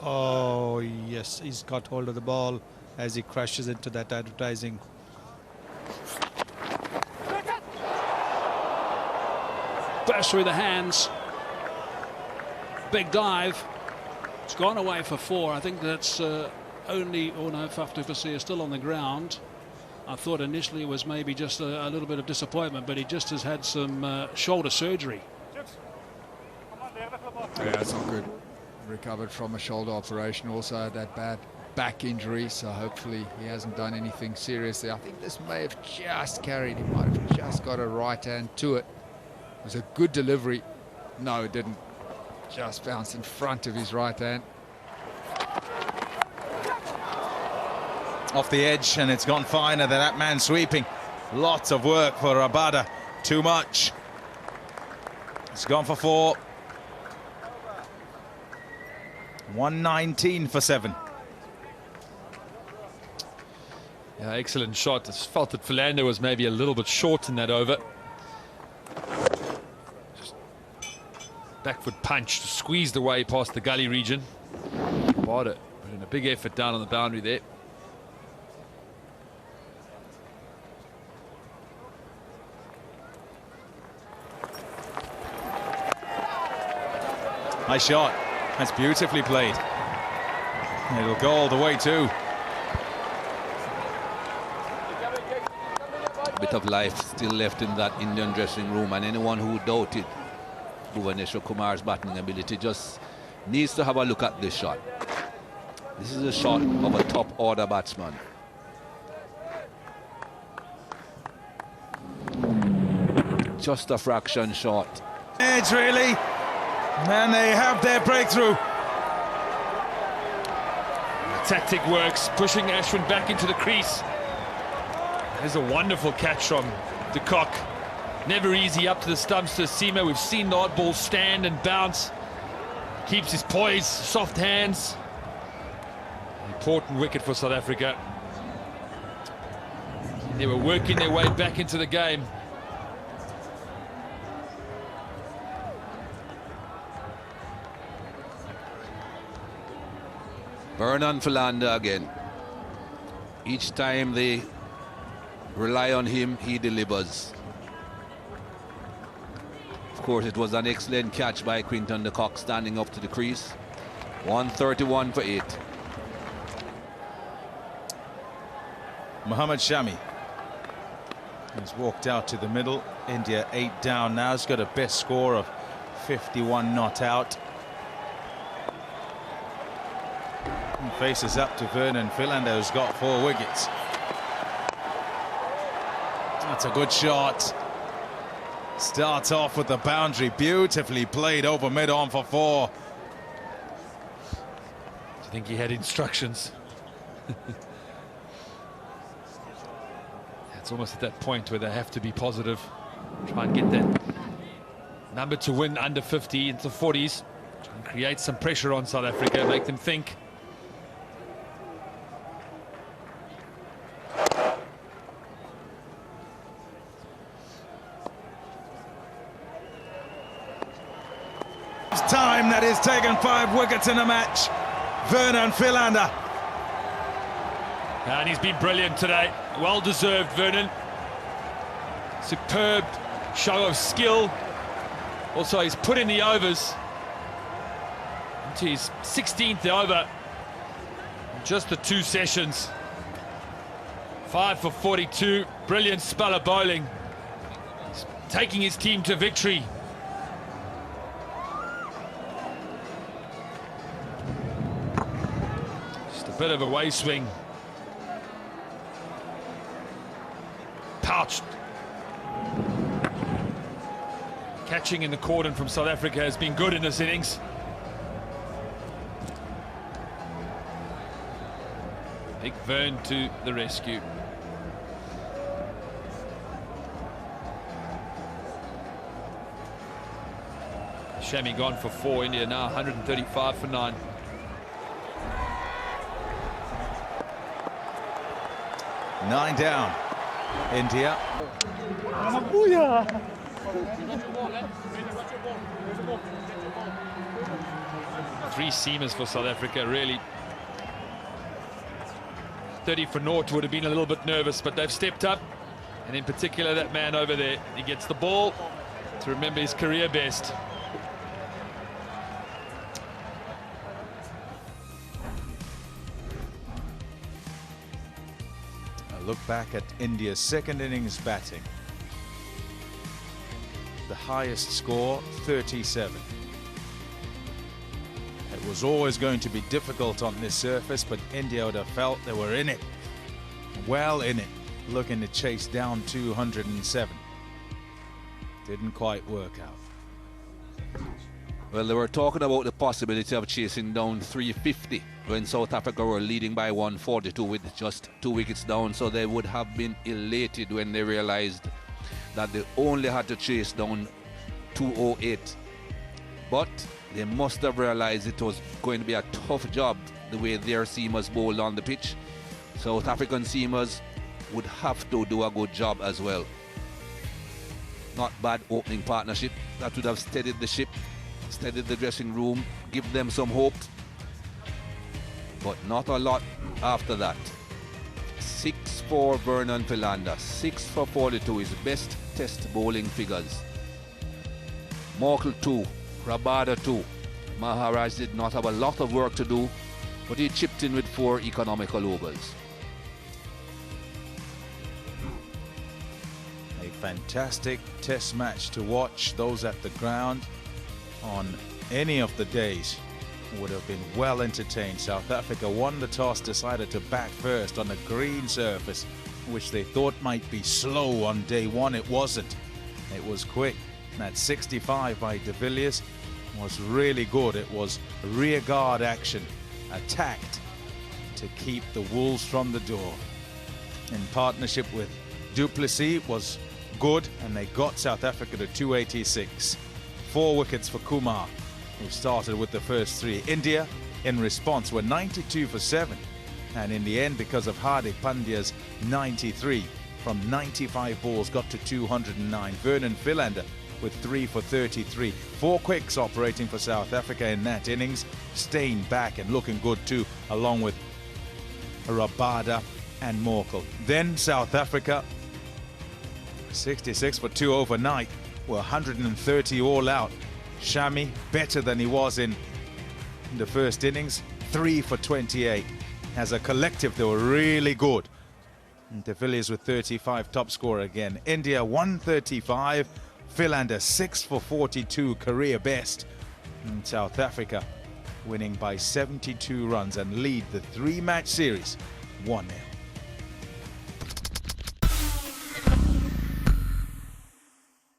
Oh, yes, he's got hold of the ball as he crashes into that advertising. Burst through the hands. Big dive. It's gone away for 4. I think that's only, oh no, Faf du Plessis is still on the ground. I thought initially it was maybe just a little bit of disappointment, but he just has had some shoulder surgery. Yeah, that's not good. Recovered from a shoulder operation, also had that bad back injury, so hopefully he hasn't done anything serious there. I think this may have just carried, he might have just got a right hand to it. It was a good delivery. No, it didn't. Just bounced in front of his right hand. Off the edge, and it's gone finer than that man sweeping. Lots of work for Rabada. Too much. It's gone for 4. 119 for 7. Yeah, excellent shot. I felt that Philander was maybe a little bit short in that over. Just back foot punch, squeezed away past the gully region. Rabada put in a big effort down on the boundary there. Nice shot. That's beautifully played. It'll go all the way too. A bit of life still left in that Indian dressing room, and anyone who doubted Bhuvaneshwar Kumar's batting ability just needs to have a look at this shot. This is a shot of a top order batsman. Just a fraction short. Edge, really. And they have their breakthrough. Tactic works, pushing Ashwin back into the crease. There's a wonderful catch from de Kock. Never easy up to the stumps to Seamer. We've seen the odd ball stand and bounce. Keeps his poise, soft hands. Important wicket for South Africa. They were working their way back into the game. Vernon Philander again. Each time they rely on him, he delivers. Of course, it was an excellent catch by Quinton de Kock standing up to the crease. 131 for 8. Mohammad Shami has walked out to the middle. India 8 down now. Has got a best score of 51 not out. And faces up to Vernon Philander, who's got 4 wickets. That's a good shot. Starts off with the boundary. Beautifully played over mid-on for 4. Do you think he had instructions? It's almost at that point where they have to be positive, try and get that number to win under 50 into 40s, try and create some pressure on South Africa, make them think. Time that he's taken 5 wickets in a match. Vernon Philander. And he's been brilliant today. Well deserved, Vernon. Superb show of skill. Also, he's put in the overs into his 16th over in just the 2 sessions. 5 for 42. Brilliant spell of bowling. He's taking his team to victory. Just a bit of a way swing. Pouched. Catching in the cordon from South Africa has been good in this innings. Big Vern to the rescue. Shami gone for 4. India now 135 for 9. Nine down. India. 3 seamers for South Africa, really. 30 for naught would have been a little bit nervous, but they've stepped up. And in particular, that man over there, he gets the ball to remember his career best. A look back at India's second innings batting. The highest score, 37. It was always going to be difficult on this surface, but India would have felt they were in it. Well in it, looking to chase down 207. Didn't quite work out. Well, they were talking about the possibility of chasing down 350 when South Africa were leading by 142 with just 2 wickets down, so they would have been elated when they realized that they only had to chase down 208. But they must have realized it was going to be a tough job the way their seamers bowled on the pitch. South African seamers would have to do a good job as well. Not bad opening partnership. That would have steadied the ship, steadied the dressing room, give them some hope. But not a lot after that. 6 for Vernon Philander, 6 for 42, his best test bowling figures. Morkel 2, Rabada 2. Maharaj did not have a lot of work to do, but he chipped in with 4 economical overs. A fantastic test match to watch. Those at the ground on any of the days would have been well entertained. South Africa won the toss, decided to bat first on a green surface, which they thought might be slow on day 1. It wasn't. It was quick. That 65 by de Villiers was really good. It was rear guard action, attacked to keep the Wolves from the door. In partnership with du Plessis was good, and they got South Africa to 286. 4 wickets for Kumar, who started with the first 3. India, in response, were 92 for 7. And in the end, because of Hardik Pandya's 93 from 95 balls, got to 209. Vernon Philander with 3 for 33. 4 quicks operating for South Africa in that innings, staying back and looking good too, along with Rabada and Morkel. Then South Africa, 66 for 2 overnight, were 130 all out. Shami better than he was in the first innings, 3 for 28. As a collective, they were really good. And De Villiers with 35, top scorer again. India 135, Philander 6 for 42, career best. And South Africa winning by 72 runs and lead the 3-match series 1-0.